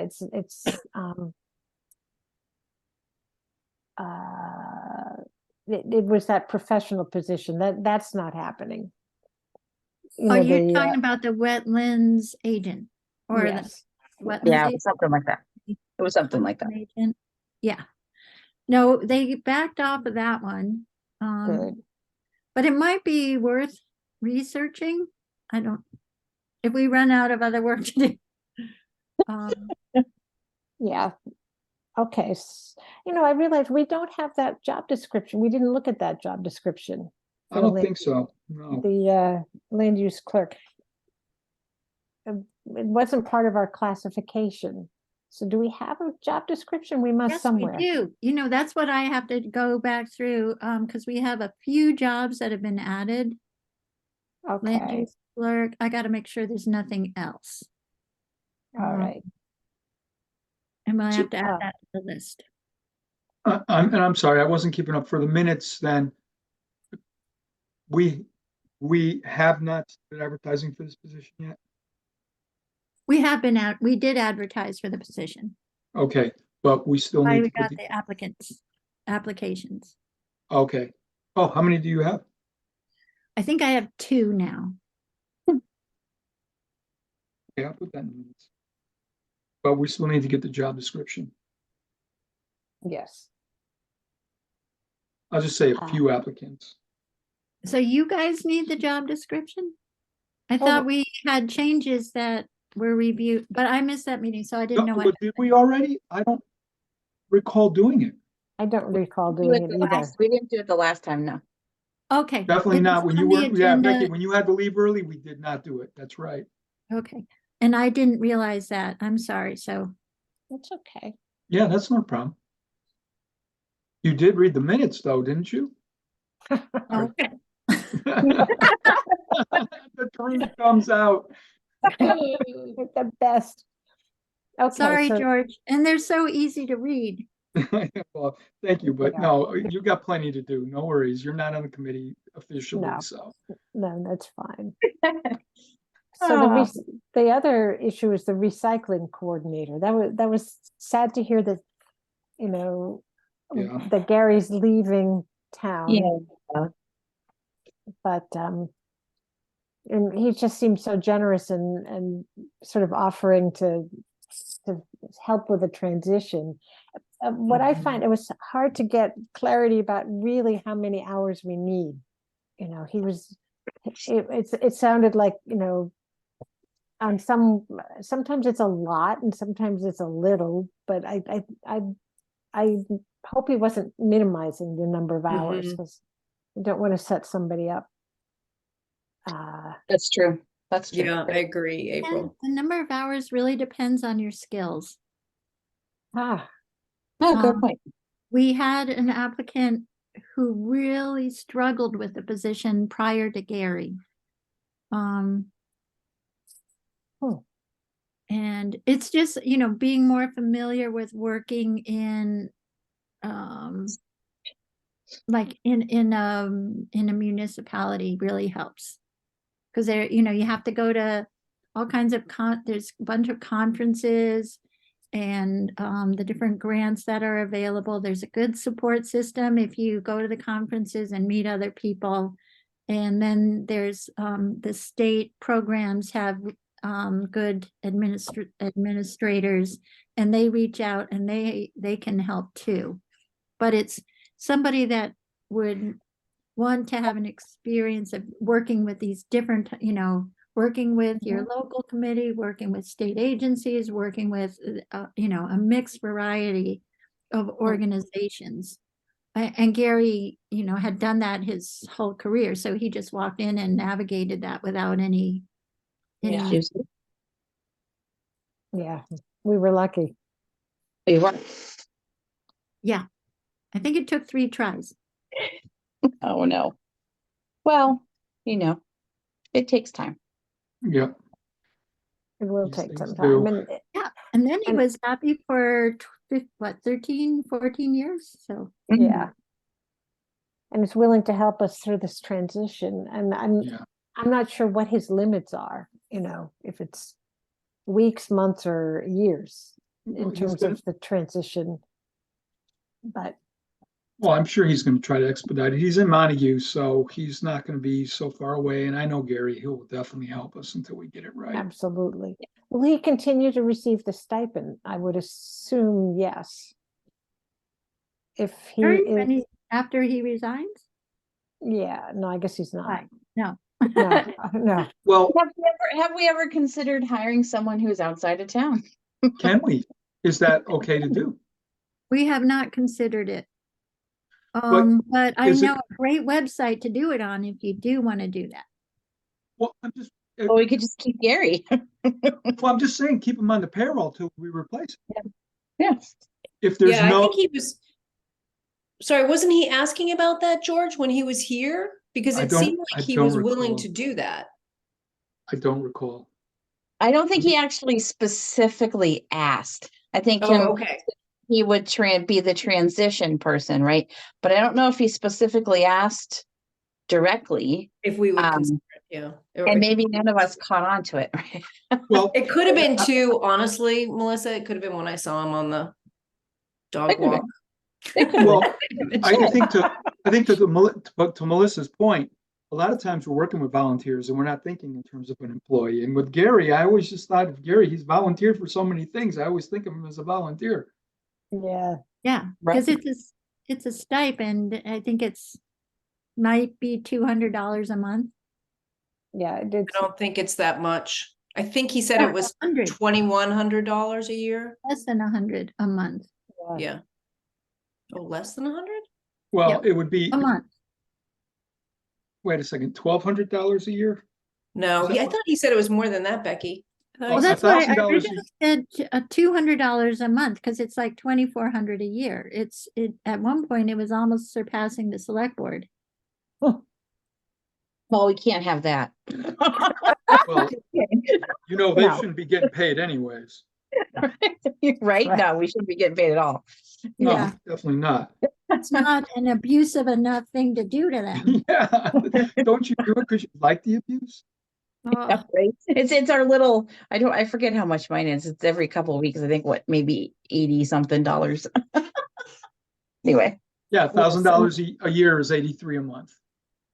Speaker 2: It was that professional position, that's not happening. You
Speaker 1: Oh,
Speaker 2: know,
Speaker 1: you're
Speaker 2: the,
Speaker 1: talking about the wetlands agent or the
Speaker 2: yes,
Speaker 1: wetlands
Speaker 5: Yeah,
Speaker 1: agent?
Speaker 5: something like that. It was something like that.
Speaker 1: Agent. Yeah. No, they backed off of that one.
Speaker 2: good.
Speaker 1: But it might be worth researching. If we run out of other work to do.
Speaker 2: Yeah. Okay. I realized we don't have that job description. We didn't look at that job description.
Speaker 4: I don't think so. No.
Speaker 2: The land use clerk. It wasn't part of our classification. So do we have a job description? We must
Speaker 1: Yes,
Speaker 2: somewhere.
Speaker 1: we do. That's what I have to go back through, because we have a few jobs that have been added. Land
Speaker 2: Okay.
Speaker 1: use clerk, I gotta make sure there's nothing else.
Speaker 2: All right.
Speaker 1: And I have to add
Speaker 2: Super.
Speaker 1: that to the list.
Speaker 4: I'm sorry, I wasn't keeping up for the minutes then. We have not started advertising for this position yet.
Speaker 1: We did advertise for the position.
Speaker 4: Okay, but we still
Speaker 1: I
Speaker 4: need to put
Speaker 1: got the applications.
Speaker 4: okay. Oh, how many do you have?
Speaker 1: I think I have 2 now.
Speaker 4: Yeah, I'll put that in the minutes. But we still need to get the job description.
Speaker 2: Yes.
Speaker 4: I'll just say a few applicants.
Speaker 1: So you guys need the job description? I
Speaker 2: Oh,
Speaker 1: thought we had changes that were reviewed, but I missed that meeting, so I didn't know what.
Speaker 4: But did we already? I don't recall doing it.
Speaker 2: I don't recall
Speaker 5: Do
Speaker 2: doing
Speaker 5: it
Speaker 2: it
Speaker 5: the
Speaker 2: either.
Speaker 5: we didn't do it the last time, no.
Speaker 1: Okay.
Speaker 4: Definitely
Speaker 1: it was
Speaker 4: not. When you
Speaker 1: on the
Speaker 4: were, yeah, Becky,
Speaker 1: agenda.
Speaker 4: when you had to leave early, we did not do it. That's right.
Speaker 1: Okay, and I didn't realize that. I'm sorry, so.
Speaker 2: That's okay.
Speaker 4: Yeah, that's no problem. You did read the minutes though, didn't you?
Speaker 1: Okay.
Speaker 4: The truth comes out.
Speaker 2: The best. Okay,
Speaker 1: Sorry,
Speaker 2: so
Speaker 1: George, and they're so easy to read.
Speaker 4: Well, thank you, but
Speaker 2: Yeah.
Speaker 4: no, you got plenty to do. No worries. You're not on the committee officially,
Speaker 2: No.
Speaker 4: so.
Speaker 2: no, that's fine. So the other issue is the recycling coordinator. That was sad to hear that, you know,
Speaker 4: Yeah.
Speaker 2: that Gary's leaving town.
Speaker 5: Yeah.
Speaker 2: But and he just seemed so generous and sort of offering to help with the transition. What I find, it was hard to get clarity about really how many hours we need. You know, it sounded like, you know, on sometimes it's a lot and sometimes it's a little, but I hope he wasn't minimizing the number of hours, because I don't want to set somebody up.
Speaker 5: That's true. That's true.
Speaker 3: Yeah, I agree,
Speaker 1: And
Speaker 3: April.
Speaker 1: the number of hours really depends on your skills.
Speaker 2: Ah,
Speaker 5: No, good
Speaker 1: Um,
Speaker 5: point.
Speaker 1: We had an applicant who really struggled with the position prior to Gary. Um,
Speaker 2: Hmm.
Speaker 1: And it's just, you know, being more familiar with working in, like in a municipality really helps. Because there, you know, you have to go to all kinds of there's a bunch of conferences and the different grants that are available. There's a good support system if you go to the conferences and meet other people. And then there's the state programs have good administrators, and they reach out and they can help too. But it's somebody that would want to have an experience of working with these different, you know, working with your local committee, working with state agencies, working with, you know, a mixed variety of organizations. And Gary, you know, had done that his whole career, so he just walked in and navigated that without any.
Speaker 3: Yeah.
Speaker 2: yeah, we were lucky.
Speaker 5: You were.
Speaker 1: Yeah, I think it took 3 tries.
Speaker 5: Oh, no. Well, you know, it takes time.
Speaker 4: Yeah.
Speaker 2: It will
Speaker 4: These
Speaker 2: take
Speaker 4: things
Speaker 2: some time.
Speaker 4: do.
Speaker 2: And
Speaker 1: Yeah, and then he
Speaker 2: And-
Speaker 1: was happy for what, 13, 14 years, so.
Speaker 2: yeah. And is willing to help us through this transition. And
Speaker 4: Yeah.
Speaker 2: I'm not sure what his limits are, you know, if it's weeks, months, or years in
Speaker 4: He's
Speaker 2: terms
Speaker 4: gonna-
Speaker 2: of the transition. But
Speaker 4: Well, I'm sure he's going to try to expedite it. He's in Montague, so he's not going to be so far away. And I know Gary, he'll definitely help us until we get it right.
Speaker 2: absolutely. Will he continue to receive the stipend? I would assume yes. If he is,
Speaker 1: After he resigns?
Speaker 2: yeah, no, I guess he's not.
Speaker 1: Why? No.
Speaker 2: No, no.
Speaker 4: Well,
Speaker 5: Have we ever considered hiring someone who's outside of town?
Speaker 4: can we? Is that okay to do?
Speaker 1: We have not considered it. But I
Speaker 4: is it-
Speaker 1: know a great website to do it on if you do want to do that.
Speaker 4: Well, I'm just,
Speaker 5: Well, we could just keep Gary.
Speaker 4: I'm just saying, keep him on the payroll till we replace him.
Speaker 5: Yes.
Speaker 4: If there's
Speaker 3: Yeah, I
Speaker 4: no,
Speaker 3: think he was. Sorry, wasn't he asking about that, George, when he was here? Because
Speaker 4: I
Speaker 3: it
Speaker 4: don't-
Speaker 3: seemed
Speaker 4: I
Speaker 3: like he
Speaker 4: don't
Speaker 3: was willing
Speaker 4: recall.
Speaker 3: to do that.
Speaker 4: I don't recall.
Speaker 5: I don't think he actually specifically asked. I think
Speaker 3: Oh, okay.
Speaker 5: he would be the transition person, right? But I don't know if he specifically asked directly.
Speaker 3: If we would
Speaker 5: Um,
Speaker 3: consider it, yeah. Or
Speaker 5: And
Speaker 3: it-
Speaker 5: maybe none of us caught on to it, right?
Speaker 4: Well,
Speaker 3: It could have been too, honestly, Melissa. It could have been when I saw him on the dog
Speaker 5: It could've
Speaker 3: walk.
Speaker 4: well, I think to Melissa's point, a lot of times we're working with volunteers and we're not thinking in terms of an employee. And with Gary, I always just thought of Gary, he's volunteered for so many things. I always think of him as a volunteer.
Speaker 2: Yeah,
Speaker 1: Yeah,
Speaker 5: Right.
Speaker 1: because it's a stipend. I think might be $200 a month.
Speaker 2: Yeah, it
Speaker 3: I
Speaker 2: did.
Speaker 3: don't think it's that much. I think he said it was
Speaker 1: 100,
Speaker 3: $2,100 a year.
Speaker 1: less than 100 a month,
Speaker 3: Yeah. Oh, less than 100?
Speaker 4: Well,
Speaker 1: Yep.
Speaker 4: it would be,
Speaker 1: a month.
Speaker 4: wait a second, $1,200 a year?
Speaker 3: No,
Speaker 4: Is that
Speaker 3: I
Speaker 4: what-
Speaker 3: thought he said it was more than that, Becky. I thought
Speaker 4: Oh,
Speaker 3: he
Speaker 1: Well,
Speaker 3: said-
Speaker 1: that's why I
Speaker 4: $1,000
Speaker 1: originally said $200 a month, because it's like 2,400 a year. At one point, it was almost surpassing the select board.
Speaker 5: Well, we can't have that.
Speaker 4: Well, they
Speaker 2: No.
Speaker 4: shouldn't be getting paid anyways.
Speaker 5: You're right.
Speaker 2: Right.
Speaker 5: No, we shouldn't be getting paid at all.
Speaker 4: No,
Speaker 1: Yeah.
Speaker 4: definitely not.
Speaker 1: It's not an abusive enough thing to do to them.
Speaker 4: Yeah, don't you do it because you like the abuse?
Speaker 1: Oh,
Speaker 5: Yeah, right. It's our little, I forget how much mine is. It's every couple of weeks. I think maybe 80 something dollars. Anyway,
Speaker 4: Yeah, $1,000 a year is 83 a month.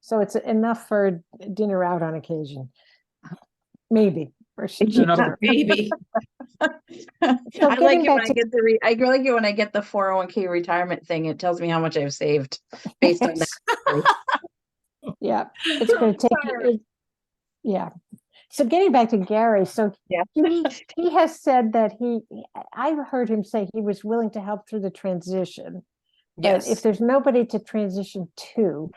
Speaker 2: So it's enough for dinner out on occasion. Maybe. Or should
Speaker 5: Yeah.
Speaker 4: Enough to-
Speaker 3: Maybe.
Speaker 5: I like
Speaker 2: getting
Speaker 5: it
Speaker 2: back
Speaker 5: when I
Speaker 2: to-
Speaker 5: get I like it when I get the 401k retirement thing. It tells me how much I've saved based on that.
Speaker 2: Yeah, it's gonna take you. Yeah. So getting back to Gary, so
Speaker 5: Yeah.
Speaker 2: he has said that I heard him say he was willing to help through the transition. But if
Speaker 3: Yes.
Speaker 2: there's nobody to transition to,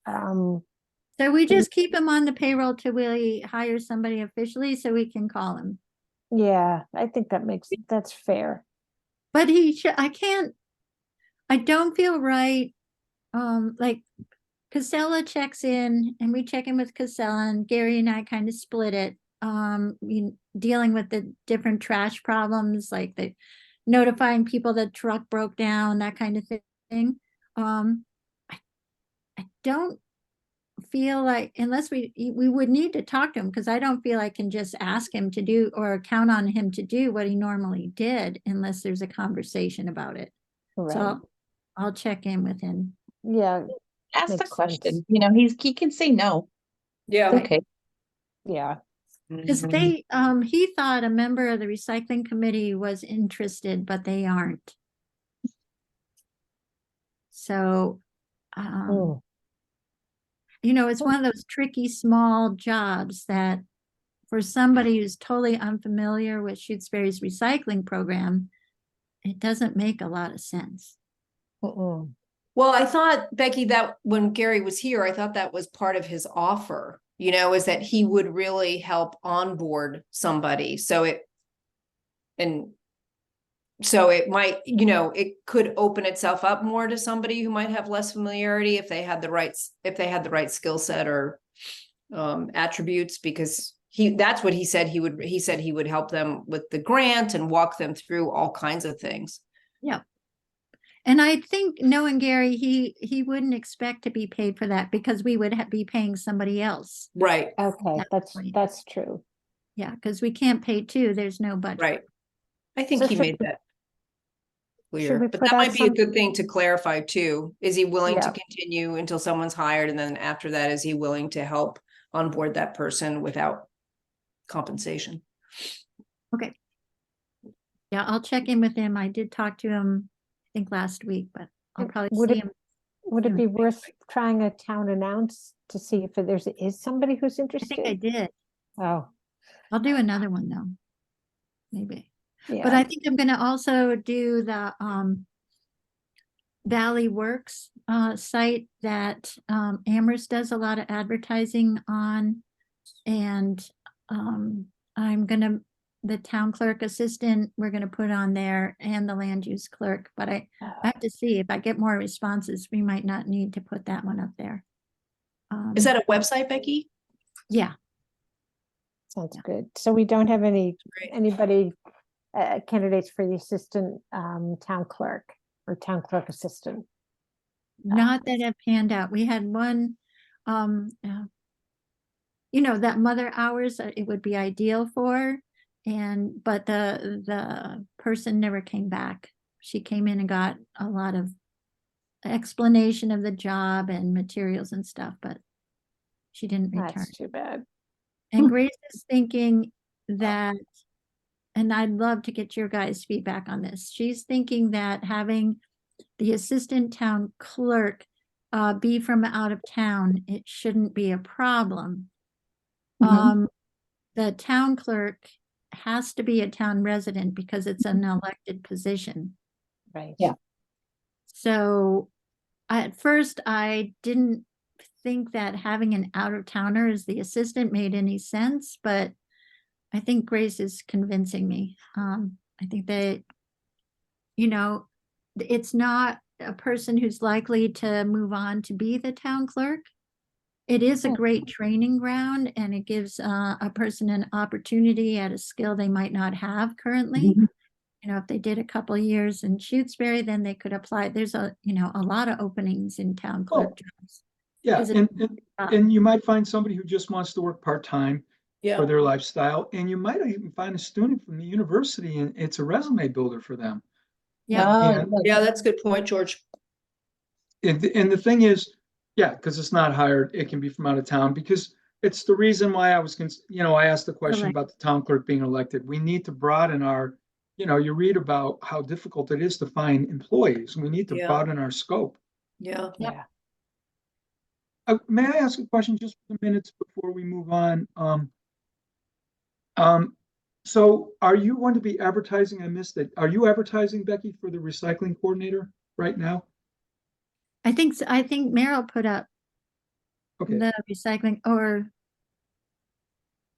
Speaker 1: so we just keep him on the payroll till we hire somebody officially so we can call him.
Speaker 2: yeah, I think that's fair.
Speaker 1: But I don't feel right. Like Casella checks in and we check in with Casella, and Gary and I kind of split it. Dealing with the different trash problems, like the notifying people that truck broke down, that kind of thing. I don't feel like, unless we would need to talk to him, because I don't feel I can just ask him to do or count on him to do what he normally did unless there's a conversation about it.
Speaker 2: Right.
Speaker 1: So I'll check in with him.
Speaker 2: Yeah,
Speaker 5: Ask the
Speaker 2: Makes
Speaker 5: question.
Speaker 2: sense.
Speaker 5: He can say no.
Speaker 3: Yeah.
Speaker 5: It's okay.
Speaker 2: yeah.
Speaker 1: Because
Speaker 5: Mhm.
Speaker 1: he thought a member of the recycling committee was interested, but they aren't. So,
Speaker 2: Mm.
Speaker 1: it's one of those tricky small jobs that for somebody who's totally unfamiliar with Shutesbury's recycling program, it doesn't make a lot of sense.
Speaker 2: Mm-mm.
Speaker 3: Well, I thought, Becky, that when Gary was here, I thought that was part of his offer, is that he would really help onboard somebody. So it might, it could open itself up more to somebody who might have less familiarity if they had the right skill set or attributes, because that's what he said he said he would help them with the grant and walk them through all kinds of things.
Speaker 1: Yeah. And I think, knowing Gary, he wouldn't expect to be paid for that, because we would be paying somebody else.
Speaker 3: Right,
Speaker 2: Okay,
Speaker 1: Definitely.
Speaker 2: that's true.
Speaker 1: Yeah, because we can't pay two, there's no budget.
Speaker 3: right. I think
Speaker 2: So
Speaker 3: he
Speaker 2: should
Speaker 3: made
Speaker 2: we-
Speaker 3: that
Speaker 2: should
Speaker 3: clear,
Speaker 2: we
Speaker 3: but
Speaker 2: put
Speaker 3: that
Speaker 2: out
Speaker 3: might be a
Speaker 2: some-
Speaker 3: good thing to clarify too. Is he willing to
Speaker 2: Yeah.
Speaker 3: continue until someone's hired? And then after that, is he willing to help onboard that person without compensation?
Speaker 1: Okay. Yeah, I'll check in with him. I did talk to him, I think last week, but I'll probably
Speaker 2: Would
Speaker 1: see
Speaker 2: it-
Speaker 1: him.
Speaker 2: Would it
Speaker 1: soon.
Speaker 2: be worth trying a town announce to see if is somebody who's
Speaker 1: I think I
Speaker 2: interested?
Speaker 1: did.
Speaker 2: Oh,
Speaker 1: I'll do another one though. Maybe.
Speaker 2: yeah.
Speaker 1: But I think I'm gonna also do the Valley Works site that Amherst does a lot of advertising on. And the town clerk assistant, we're gonna put on there, and the land use clerk, but I have to see if I get more responses, we might not need to put that one up there.
Speaker 3: Is that a website, Becky?
Speaker 1: Yeah,
Speaker 2: Sounds good. So we don't have
Speaker 3: Great.
Speaker 2: anybody, candidates for the assistant town clerk or town clerk assistant.
Speaker 1: not that have panned out. We had one, that mother hours, it would be ideal for, but the person never came back. She came in and got a lot of explanation of the job and materials and stuff, but she didn't return.
Speaker 2: That's too bad.
Speaker 1: And Grace is thinking that, and I'd love to get your guys' feedback on this. She's thinking that having the assistant town clerk be from out of town, it shouldn't be a problem.
Speaker 5: Mhm.
Speaker 1: The town clerk has to be a town resident because it's an elected position.
Speaker 2: Right.
Speaker 5: Yeah.
Speaker 1: So at first I didn't think that having an out of towner as the assistant made any sense, but I think Grace is convincing me. I think that, it's not a person who's likely to move on to be the town clerk. It is a
Speaker 2: Hmm.
Speaker 1: great training ground and it gives a person an opportunity at a skill they might not have currently.
Speaker 5: Mhm.
Speaker 1: If they did a couple of years in Shutesbury, then they could apply. There's a lot of openings in town clerk jobs.
Speaker 4: Yeah,
Speaker 1: 'Cause it-
Speaker 4: and you might find somebody who just wants to work part-time for
Speaker 3: Yeah,
Speaker 4: their lifestyle, and you might even find a student from the university and it's a resume builder for them.
Speaker 1: Yeah,
Speaker 5: Oh,
Speaker 4: And-
Speaker 3: yeah, that's a good point, George.
Speaker 4: And the thing is, yeah, because it's not hired, it can be from out of town, because it's the reason why I was, I asked the question
Speaker 1: Correct.
Speaker 4: about the town clerk being elected. We need to broaden our, you read about how difficult it is to find employees. We need to
Speaker 3: Yeah.
Speaker 4: broaden our scope.
Speaker 3: Yeah.
Speaker 2: Yeah.
Speaker 4: May I ask a question just for the minutes before we move on? Um, so are you going to be advertising? I missed it. Are you advertising, Becky, for the recycling coordinator right now?
Speaker 1: I think Meryl put up
Speaker 4: Okay,
Speaker 1: the recycling, or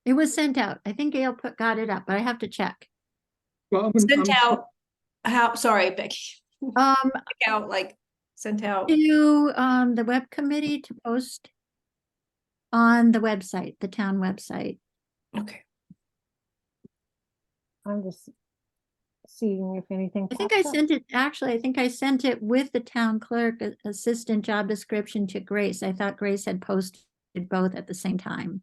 Speaker 1: it was sent out. I think Gail got it up, but I have to check.
Speaker 4: well,
Speaker 3: Sent out, sorry, Becky,
Speaker 1: Um,
Speaker 3: sent out.
Speaker 1: to the web committee to post on the website, the town website.
Speaker 3: Okay.
Speaker 2: I'm just seeing if anything
Speaker 1: I think I
Speaker 2: pops up.
Speaker 1: sent it, actually, I think I sent it with the town clerk assistant job description to Grace. I thought Grace had posted both at the same time.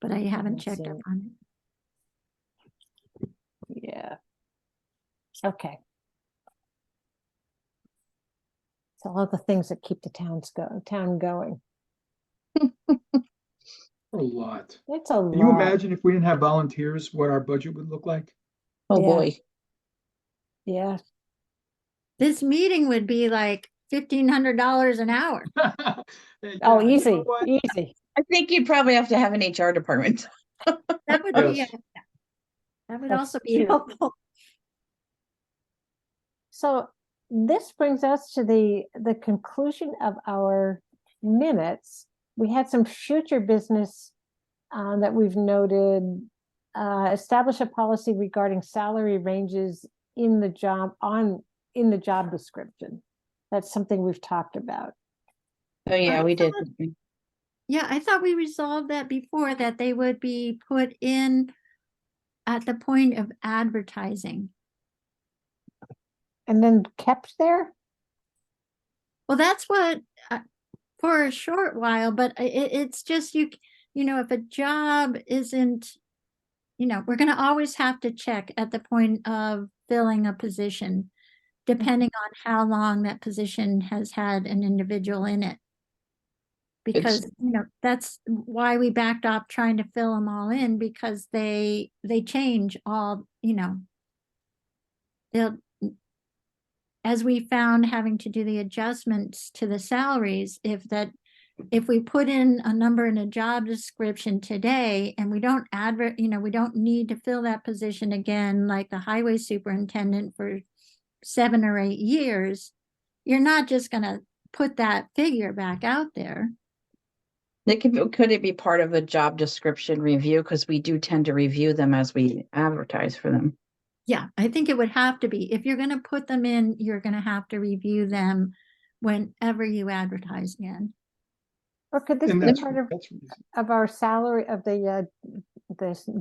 Speaker 1: But I haven't
Speaker 2: haven't
Speaker 1: checked
Speaker 2: seen
Speaker 1: up
Speaker 2: it.
Speaker 1: on it.
Speaker 2: Yeah. Okay. It's all of the things that keep the town going.
Speaker 4: a lot.
Speaker 2: It's a
Speaker 4: Can you
Speaker 2: lot.
Speaker 4: imagine if we didn't have volunteers, what our budget would look like?
Speaker 5: Oh,
Speaker 2: Yeah.
Speaker 5: boy.
Speaker 2: Yeah.
Speaker 1: This meeting would be like $1,500 an hour.
Speaker 2: Oh,
Speaker 4: Yeah, you know
Speaker 2: easy,
Speaker 4: what?
Speaker 2: easy.
Speaker 5: I think you'd probably have to have an HR department.
Speaker 1: That would be,
Speaker 4: Yes.
Speaker 1: that would
Speaker 2: That's
Speaker 1: also be
Speaker 2: true.
Speaker 1: helpful.
Speaker 2: So this brings us to the conclusion of our minutes. We had some future business that we've noted. Establish a policy regarding salary ranges in the job description. That's something we've talked about.
Speaker 5: Oh, yeah,
Speaker 1: I
Speaker 5: we did.
Speaker 1: Yeah, I thought we resolved that before, that they would be put in at the point of advertising.
Speaker 2: And then kept there?
Speaker 1: Well, that's what, for a short while, but it's just, if a job isn't, we're going to always have to check at the point of filling a position, depending on how long that position has had an individual in it. Because, that's why we backed off trying to fill them all in, because they change all, they'll, as we found having to do the adjustments to the salaries, if we put in a number in a job description today and we don't we don't need to fill that position again, like the highway superintendent, for 7 or 8 years, you're not just gonna put that figure back out there.
Speaker 5: Could it be part of a job description review? Because we do tend to review them as we advertise for them.
Speaker 1: Yeah, I think it would have to be. If you're gonna put them in, you're gonna have to review them whenever you advertise again.
Speaker 2: Or could this
Speaker 4: And
Speaker 2: be
Speaker 4: that's,
Speaker 2: part
Speaker 4: that's reason.
Speaker 2: of our salary of the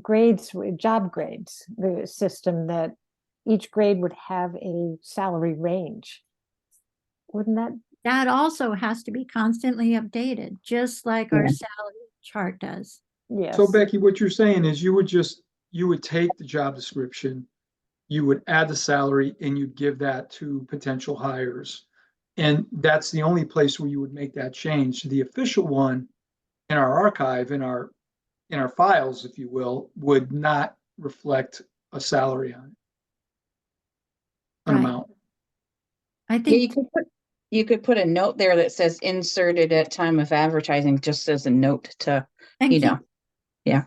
Speaker 2: grades, job grades, the system that each grade would have a salary range? Wouldn't that?
Speaker 1: That also has to be constantly updated, just like our
Speaker 5: Yeah.
Speaker 1: salary chart does.
Speaker 2: Yes.
Speaker 4: So Becky, what you're saying is you would take the job description, you would add the salary, and you'd give that to potential hires. And that's the only place where you would make that change. The official one in our archive, in our files, if you will, would not reflect a salary on it. An
Speaker 1: Right.
Speaker 4: amount.
Speaker 1: I
Speaker 5: Yeah,
Speaker 1: think
Speaker 5: you could put you could put a note there that says inserted at time of advertising, just as a note to,
Speaker 1: And
Speaker 5: you
Speaker 1: keep-
Speaker 5: know, yeah.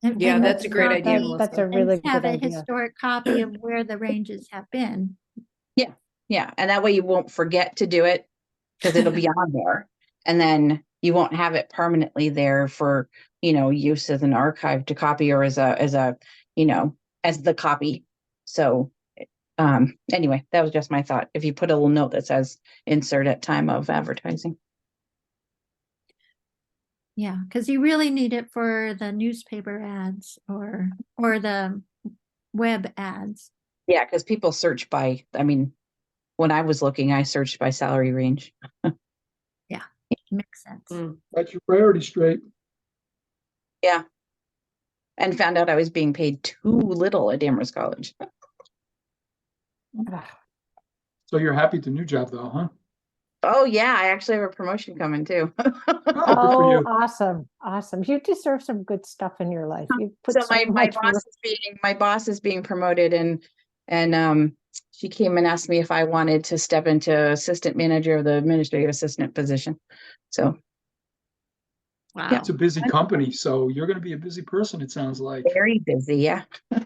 Speaker 3: Yeah,
Speaker 1: and
Speaker 3: that's a
Speaker 1: keep
Speaker 3: great idea,
Speaker 1: copies
Speaker 2: That's a
Speaker 1: and
Speaker 2: really
Speaker 1: have
Speaker 2: good
Speaker 1: a
Speaker 2: idea.
Speaker 1: historic copy of where the ranges have been.
Speaker 5: Yeah, and that way you won't forget to do it because it'll be on there. And then you won't have it permanently there for, use as an archive to copy or as a, as the copy. So, anyway, that was just my thought. If you put a little note that says insert at time of advertising.
Speaker 1: Yeah, because you really need it for the newspaper ads or the web ads.
Speaker 5: Yeah, because people search by, when I was looking, I searched by salary range.
Speaker 1: Makes sense.
Speaker 3: Mm.
Speaker 4: Got your priorities straight.
Speaker 5: Yeah. And found out I was being paid too little at Amherst College.
Speaker 4: So you're happy with the new job though, huh?
Speaker 5: Oh yeah, I actually have a promotion coming too.
Speaker 4: Oh, good for
Speaker 2: Oh,
Speaker 4: you.
Speaker 2: awesome, awesome. You deserve some good stuff in your life. You put
Speaker 5: So
Speaker 2: so
Speaker 5: my
Speaker 2: much
Speaker 5: boss
Speaker 2: work.
Speaker 5: is being promoted and she came and asked me if I wanted to step into assistant manager of the administrative assistant position. So
Speaker 1: Wow.
Speaker 5: Yeah.
Speaker 4: It's a busy company, so you're gonna be a busy person, it sounds like.
Speaker 5: very busy, yeah.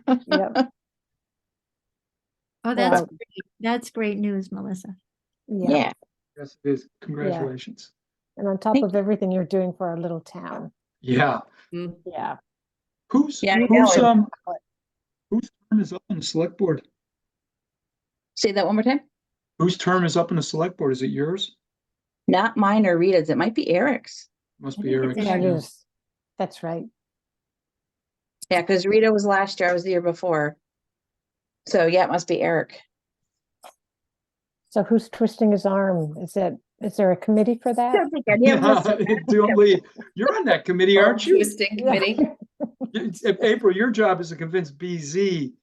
Speaker 2: Yep,
Speaker 1: Oh, that's
Speaker 2: Wow.
Speaker 1: great. That's great news, Melissa.
Speaker 2: yeah.
Speaker 5: Yeah.
Speaker 4: Yes, it is. Congratulations.
Speaker 2: And on top
Speaker 5: Thank
Speaker 2: of everything you're doing for our little town.
Speaker 4: Yeah.
Speaker 3: Mm.
Speaker 2: Yeah.
Speaker 4: Who's
Speaker 5: Yeah, I know.
Speaker 4: whose term is up on the select board?
Speaker 5: Say that one more time.
Speaker 4: Whose term is up on the select board? Is it yours?
Speaker 5: Not mine or Rita's. It might be Eric's.
Speaker 4: Must
Speaker 1: I
Speaker 4: be
Speaker 1: think it's
Speaker 4: Eric's.
Speaker 2: Yeah, it
Speaker 1: Yeah.
Speaker 2: is. That's right.
Speaker 5: Yeah, because Rita was last year. I was the year before. So yeah, it must be Eric.
Speaker 2: So who's twisting his arm? Is there a committee for that?
Speaker 5: Don't think any of us-
Speaker 4: Don't leave. You're on that committee, aren't you?
Speaker 3: Twisting
Speaker 2: Yeah.
Speaker 3: committee.
Speaker 4: April, your job is to convince BZ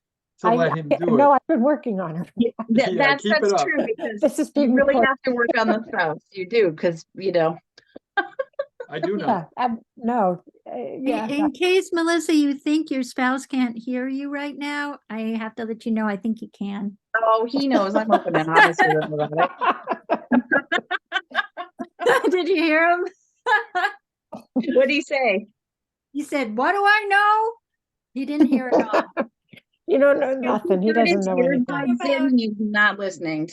Speaker 4: to let him do
Speaker 2: No,
Speaker 4: it.
Speaker 2: I've been working on it.
Speaker 4: Yeah, keep it up.
Speaker 5: true because
Speaker 2: This is
Speaker 5: you
Speaker 2: being
Speaker 5: really
Speaker 2: recorded.
Speaker 5: have to work on the stuff. You do because
Speaker 4: I do know.
Speaker 2: Yeah, no, yeah.
Speaker 1: In case, Melissa, you think your spouse can't hear you right now, I have to let you know, I think he can.
Speaker 5: oh, he knows. I'm open and honest with him about it.
Speaker 1: Did you hear him?
Speaker 5: What do you say?
Speaker 1: He said, "What do I know?" He didn't hear it all.
Speaker 2: You don't know nothing. He doesn't know anything.
Speaker 5: Earbuds in and he's not listening.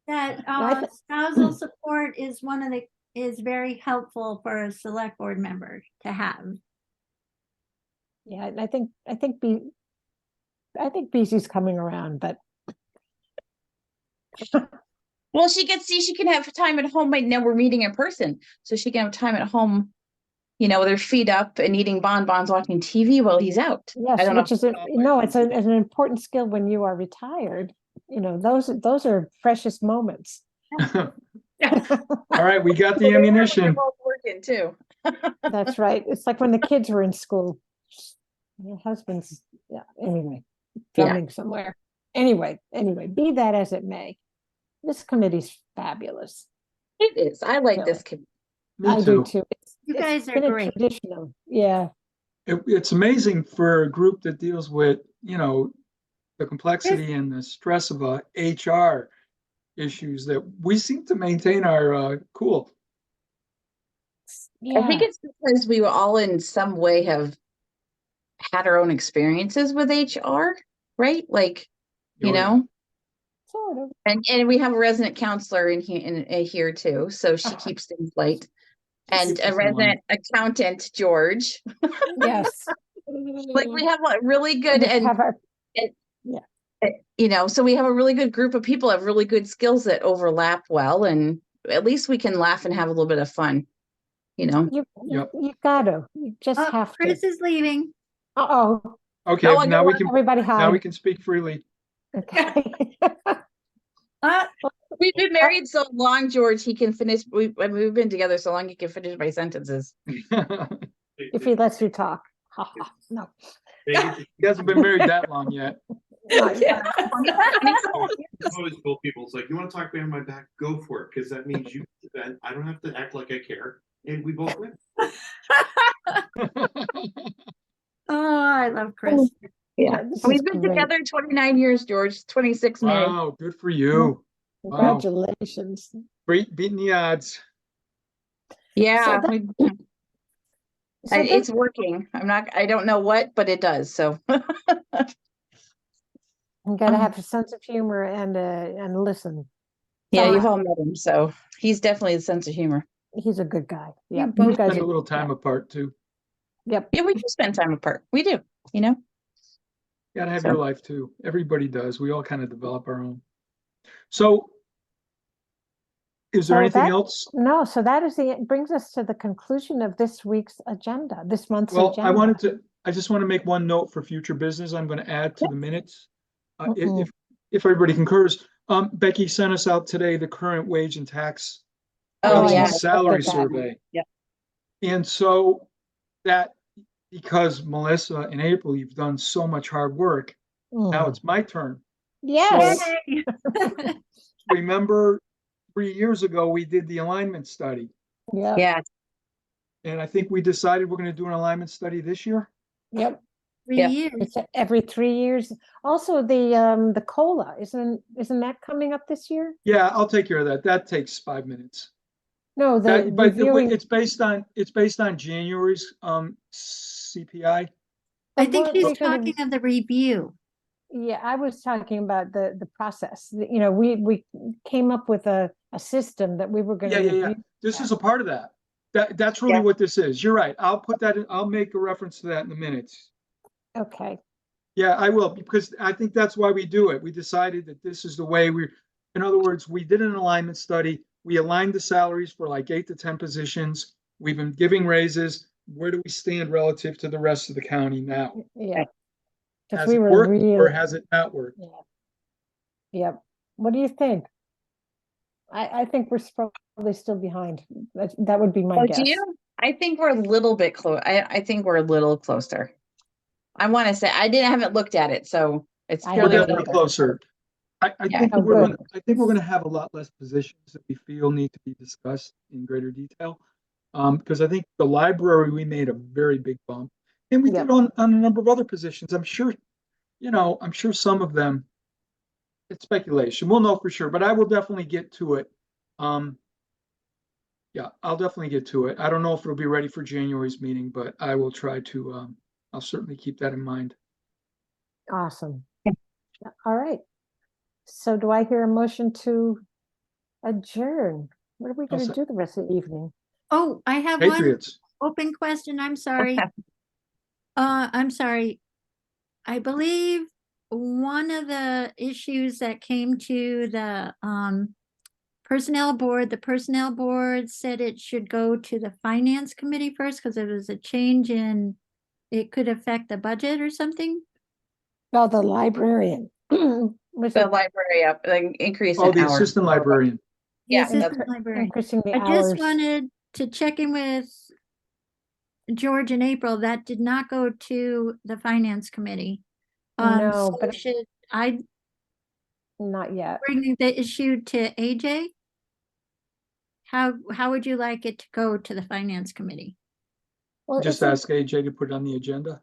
Speaker 1: That
Speaker 2: I
Speaker 1: spousal support is is very helpful for a select board member to have.
Speaker 2: Yeah, and I think BZ's coming around, but
Speaker 5: Well, she can have time at home. Right now we're meeting in person, so she can have time at home, with her feet up and eating bonbons, watching TV while he's out.
Speaker 2: yes,
Speaker 5: I don't know.
Speaker 2: which is it's an important skill when you are retired. Those are precious moments.
Speaker 4: All right, we got the ammunition.
Speaker 5: They're both working too.
Speaker 2: That's right. It's like when the kids were in school. Your husband's, yeah, anyway, drumming somewhere. Anyway, be that as it may, this committee's fabulous.
Speaker 5: It is. I like
Speaker 2: Really.
Speaker 5: this committee.
Speaker 4: Me
Speaker 2: I
Speaker 4: too.
Speaker 2: do too.
Speaker 1: You
Speaker 2: It's
Speaker 1: guys are
Speaker 2: been a
Speaker 1: great.
Speaker 2: traditional, yeah.
Speaker 4: It's amazing for a group that deals with, the complexity and the stress of HR issues that we seem to maintain our cool.
Speaker 5: I think it's because we all in some way have had our own experiences with HR, right? Like,
Speaker 4: Oh, yeah.
Speaker 2: Sort of.
Speaker 5: and we have a resident counselor in here too, so she keeps things light. And
Speaker 4: Keeps
Speaker 5: a
Speaker 4: us in line.
Speaker 5: resident accountant, George.
Speaker 2: Yes.
Speaker 5: Like we have a really good
Speaker 2: We
Speaker 5: and
Speaker 2: have our-
Speaker 5: so we have a really good group of people have really good skills that overlap well, and at least we can laugh and have a little bit of fun.
Speaker 2: You
Speaker 4: Yep.
Speaker 2: gotta, you just
Speaker 1: Oh,
Speaker 2: have to.
Speaker 1: Chris is leaving.
Speaker 2: Uh-oh,
Speaker 4: Okay,
Speaker 5: Oh, I
Speaker 4: now
Speaker 5: know
Speaker 4: we
Speaker 5: what-
Speaker 4: can,
Speaker 2: everybody
Speaker 4: now we
Speaker 2: hide.
Speaker 4: can speak freely.
Speaker 2: Okay.
Speaker 5: We've been married so long, George. He can finish. We've been together so long. He can finish my sentences.
Speaker 2: If he lets you talk. Ha, ha, no.
Speaker 4: He hasn't been married that long yet.
Speaker 1: Yeah.
Speaker 6: I always told people, it's like, you want to talk behind my back, go for it, because that means you, and I don't have to act like I care, and we both win.
Speaker 1: Oh, I love Chris.
Speaker 5: Yeah,
Speaker 2: This is
Speaker 5: we've been
Speaker 2: great.
Speaker 5: together 29 years, George. 26 married.
Speaker 4: Wow, good for you.
Speaker 2: Congratulations.
Speaker 4: Great, beating the odds.
Speaker 5: Yeah,
Speaker 2: that- So
Speaker 5: it's
Speaker 2: this,
Speaker 5: working. I don't know what, but it does. So
Speaker 2: you gotta have a sense of humor and listen.
Speaker 5: yeah,
Speaker 2: So
Speaker 5: you've all met him. So he's definitely a sense of humor.
Speaker 2: he's a good guy. Yeah,
Speaker 1: both
Speaker 2: you guys
Speaker 4: Spend a
Speaker 2: are,
Speaker 4: little time apart too.
Speaker 2: yep.
Speaker 5: Yeah, we do spend time apart. We do, you know?
Speaker 4: Gotta have
Speaker 5: So-
Speaker 4: your life too. Everybody does. We all kind of develop our own. So is there
Speaker 2: So
Speaker 4: anything
Speaker 2: that-
Speaker 4: else?
Speaker 2: No, so that is it brings us to the conclusion of this week's agenda, this month's
Speaker 4: Well,
Speaker 2: agenda.
Speaker 4: I just want to make one note for future business. I'm going to add to the minutes.
Speaker 2: Mhm.
Speaker 4: If everybody concurs, Becky sent us out today the current wage and tax
Speaker 5: Oh,
Speaker 2: I
Speaker 5: yeah.
Speaker 2: looked at
Speaker 4: salary
Speaker 2: that.
Speaker 4: survey.
Speaker 5: Yeah.
Speaker 4: And so that, because Melissa and April, you've done so much hard work, now
Speaker 2: Mm.
Speaker 4: it's my turn.
Speaker 2: Yes.
Speaker 1: Yay.
Speaker 4: Remember 3 years ago, we did the alignment study.
Speaker 2: Yep,
Speaker 5: Yeah.
Speaker 4: And I think we decided we're going to do an alignment study this year.
Speaker 2: yep.
Speaker 1: 3
Speaker 5: Yeah.
Speaker 1: years.
Speaker 2: It's every 3 years. Also, the COLA, isn't that coming up this year?
Speaker 4: Yeah, I'll take care of that. That takes 5 minutes.
Speaker 2: No, the
Speaker 4: But
Speaker 2: reviewing.
Speaker 4: it's based on January's CPI.
Speaker 1: I
Speaker 2: but
Speaker 1: think
Speaker 2: weren't
Speaker 1: he's
Speaker 2: we gonna-
Speaker 1: talking of the review.
Speaker 2: Yeah, I was talking about the process. You know, we came up with a system that we were gonna
Speaker 4: Yeah.
Speaker 2: review.
Speaker 4: This
Speaker 2: that.
Speaker 4: is a part of that. That's really
Speaker 5: Yeah.
Speaker 4: what this is. You're right. I'll put that in. I'll make a reference to that in the minutes.
Speaker 2: Okay,
Speaker 4: Yeah, I will, because I think that's why we do it. We decided that this is the way in other words, we did an alignment study. We aligned the salaries for like 8 to 10 positions. We've been giving raises. Where do we stand relative to the rest of the county now?
Speaker 2: yeah. Because
Speaker 4: Has
Speaker 2: we
Speaker 4: it
Speaker 2: were
Speaker 4: worked or
Speaker 2: really,
Speaker 4: has it not worked?
Speaker 2: yeah. Yep. What do you think? I think we're probably still behind. That would be my
Speaker 5: Oh,
Speaker 2: guess.
Speaker 5: do you? I think we're a little bit close. I think we're a little closer. I want to say I haven't looked at it, so it's
Speaker 2: I
Speaker 4: We're
Speaker 5: purely
Speaker 2: haven't
Speaker 4: definitely
Speaker 2: either.
Speaker 4: closer. I
Speaker 5: Yeah.
Speaker 4: think
Speaker 2: Oh,
Speaker 4: we're
Speaker 2: good.
Speaker 4: gonna have a lot less positions that we feel need to be discussed in greater detail. Because I think the library, we made a very big bump. And we
Speaker 2: Yep.
Speaker 4: did on a number of other positions. I'm sure some of them, it's speculation. We'll know for sure, but I will definitely get to it. Yeah, I'll definitely get to it. I don't know if it'll be ready for January's meeting, but I will try to, I'll certainly keep that in mind.
Speaker 2: Awesome. All right. So do I hear a motion to adjourn? What are we
Speaker 4: I'll
Speaker 2: gonna
Speaker 4: se-
Speaker 2: do the rest of the evening?
Speaker 1: Oh, I have one
Speaker 4: Patriots.
Speaker 1: open question. I'm sorry. I'm sorry. I believe one of the issues that came to the the personnel board said it should go to the finance committee first because it was a change in, it could affect the budget or something.
Speaker 2: Oh, the librarian. Was
Speaker 5: The
Speaker 2: it
Speaker 5: library up, like increase
Speaker 4: Oh,
Speaker 5: in
Speaker 4: the
Speaker 5: hours.
Speaker 4: assistant librarian.
Speaker 1: The
Speaker 5: Yeah,
Speaker 1: assistant
Speaker 2: incre-
Speaker 1: librarian.
Speaker 2: increasing the
Speaker 1: I just
Speaker 2: hours?
Speaker 1: wanted to check in with George and April. That did not go to the finance committee.
Speaker 2: No,
Speaker 1: So
Speaker 2: but
Speaker 1: should I
Speaker 2: not yet.
Speaker 1: bring the issue to AJ? How would you like it to go to the finance committee?
Speaker 2: Well,
Speaker 4: Just ask AJ to put it on the agenda.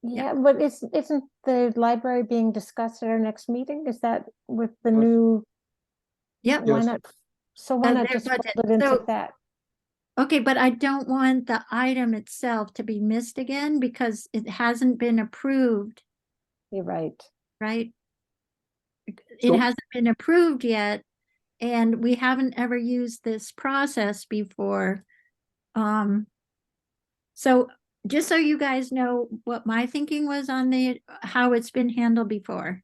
Speaker 2: Yeah, but isn't the library being discussed at our next meeting? Is that with the
Speaker 4: Yes.
Speaker 2: new?
Speaker 1: Yep.
Speaker 2: Why
Speaker 4: Yes.
Speaker 2: not? So why not
Speaker 1: Their
Speaker 2: just fold
Speaker 1: budget.
Speaker 2: it into
Speaker 1: So-
Speaker 2: that?
Speaker 1: Okay, but I don't want the item itself to be missed again because it hasn't been approved,
Speaker 2: You're right.
Speaker 1: right? It
Speaker 4: So-
Speaker 1: hasn't been approved yet, and we haven't ever used this process before. So just so you guys know what my thinking was on how it's been handled before.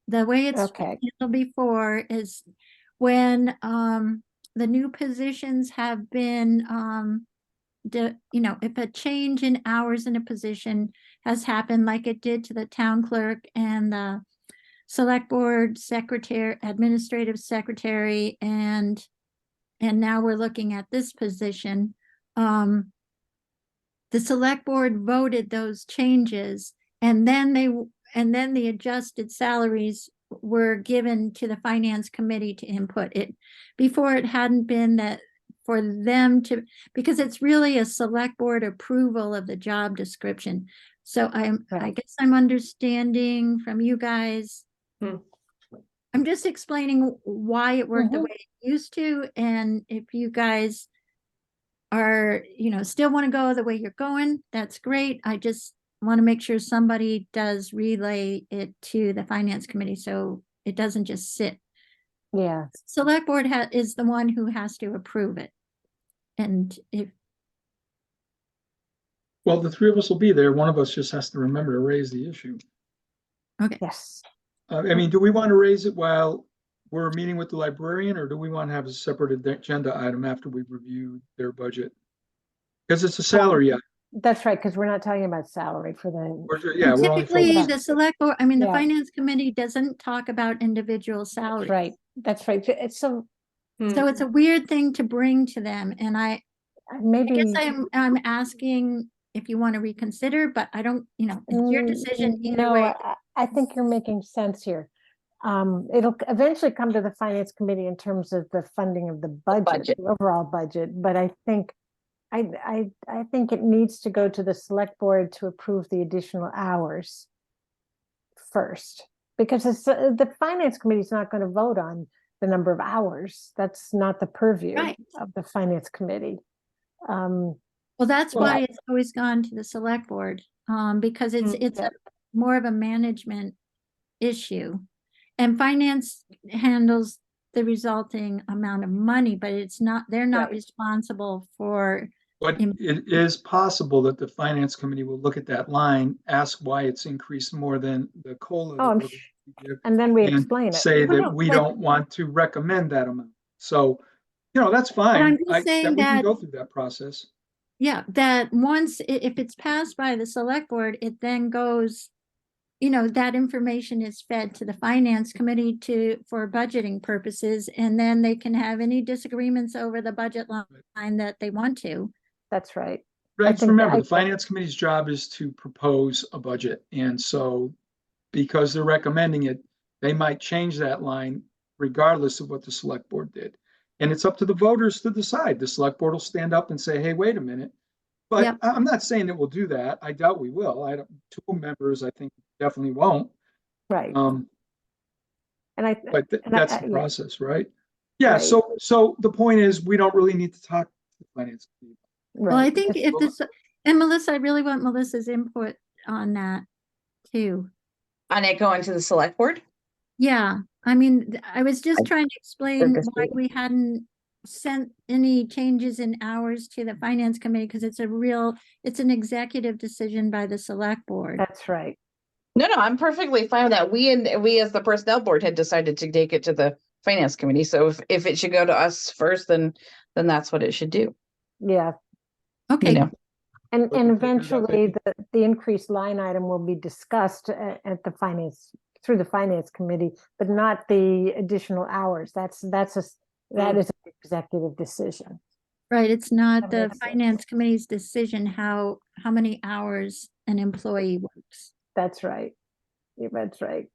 Speaker 1: The way it's been
Speaker 2: Okay.
Speaker 1: handled before is when the new positions have been if a change in hours in a position has happened like it did to the town clerk and the select board secretary, administrative secretary, and now we're looking at this position. The select board voted those changes and then the adjusted salaries were given to the finance committee to input it. Before it hadn't been that for them to, because it's really a select board approval of the job description. So I
Speaker 2: Right.
Speaker 1: guess I'm understanding from you guys.
Speaker 3: Hmm.
Speaker 1: I'm just explaining why it worked the
Speaker 2: Mhm.
Speaker 1: way it used to, and if you guys are, still want to go the way you're going, that's great. I just want to make sure somebody does relay it to the finance committee, so it doesn't just sit.
Speaker 2: Yeah,
Speaker 1: Select board is the one who has to approve it. And if,
Speaker 4: Well, the three of us will be there. One of us just has to remember to raise the issue.
Speaker 1: okay,
Speaker 2: yes.
Speaker 4: I mean, do we want to raise it while we're meeting with the librarian, or do we want to have a separate agenda item after we've reviewed their budget? Because it's a salary, yeah,
Speaker 2: That's right, because we're not talking about salary for the,
Speaker 4: yeah, we're only
Speaker 1: typically
Speaker 4: focused.
Speaker 1: the select board, the
Speaker 2: Yeah.
Speaker 1: finance committee doesn't talk about individual
Speaker 2: that's
Speaker 1: salaries.
Speaker 2: right, that's right. It's so,
Speaker 1: So it's a weird thing to bring to them, and I guess
Speaker 2: maybe.
Speaker 1: I'm asking if you want to reconsider, but I don't, it's your decision either
Speaker 2: No,
Speaker 1: way.
Speaker 2: I think you're making sense here. It'll eventually come to the finance committee in terms of the funding of the budget,
Speaker 5: budget.
Speaker 2: the overall budget, but I think I think it needs to go to the select board to approve the additional hours first, because the finance committee is not going to vote on the number of hours. That's not the purview
Speaker 1: Right.
Speaker 2: of the finance committee.
Speaker 1: Well, that's
Speaker 4: Well,
Speaker 1: why it's always gone to the select board, because it's
Speaker 2: Yep.
Speaker 1: more of a management issue. And finance handles the resulting amount of money, but they're not
Speaker 2: Right.
Speaker 1: responsible for,
Speaker 4: But it is possible that the finance committee will look at that line, ask why it's increased more than the COLA.
Speaker 2: Oh,
Speaker 4: that
Speaker 2: I'm
Speaker 4: we're
Speaker 2: sh-
Speaker 4: gonna give,
Speaker 2: and then we
Speaker 4: and
Speaker 2: explain it.
Speaker 4: say that
Speaker 1: No,
Speaker 4: we
Speaker 1: but-
Speaker 4: don't want to recommend that amount. So, that's
Speaker 1: I'm
Speaker 4: fine.
Speaker 1: just
Speaker 4: That
Speaker 1: saying
Speaker 4: we can
Speaker 1: that-
Speaker 4: go through that process.
Speaker 1: yeah, that once, if it's passed by the select board, it then goes, that information is fed to the finance committee for budgeting purposes, and then they can have any disagreements over the budget line that they want to.
Speaker 2: That's right.
Speaker 4: Right, just
Speaker 2: think
Speaker 4: remember,
Speaker 2: that-
Speaker 4: the finance committee's job is to propose a budget, and so because they're recommending it, they might change that line regardless of what the select board did. And it's up to the voters to decide. The select board will stand up and say, hey, wait a minute. But
Speaker 1: Yep.
Speaker 4: I'm not saying that we'll do that. I doubt we will. Two members, I think, definitely won't.
Speaker 2: Right.
Speaker 4: Um,
Speaker 2: And I,
Speaker 4: but
Speaker 2: And I-
Speaker 4: that's the
Speaker 2: yeah.
Speaker 4: process, right? Yeah,
Speaker 2: Right.
Speaker 4: so the point is, we don't really need to talk to the finance committee.
Speaker 1: Well, I
Speaker 2: right.
Speaker 1: think
Speaker 2: Just-
Speaker 1: if this, and Melissa, I really want Melissa's input on that too.
Speaker 5: On it going to the select board?
Speaker 1: Yeah, I was just trying to explain
Speaker 5: this
Speaker 1: why
Speaker 5: week.
Speaker 1: we hadn't sent any changes in hours to the finance committee, because it's an executive decision by the select board.
Speaker 2: That's right.
Speaker 5: No, I'm perfectly fine with that. We as the personnel board had decided to take it to the finance committee. So if it should go to us first, then that's what it should do.
Speaker 2: Yeah.
Speaker 1: Okay,
Speaker 5: You know,
Speaker 2: And
Speaker 4: What you thinking about,
Speaker 2: eventually
Speaker 4: Becky?
Speaker 2: the increased line item will be discussed at the finance, through the finance committee, but not the additional hours. That is an executive decision.
Speaker 1: right, it's not
Speaker 2: That
Speaker 1: the
Speaker 2: makes sense.
Speaker 1: finance committee's decision how many hours an employee works.
Speaker 2: That's right. Yeah, that's right.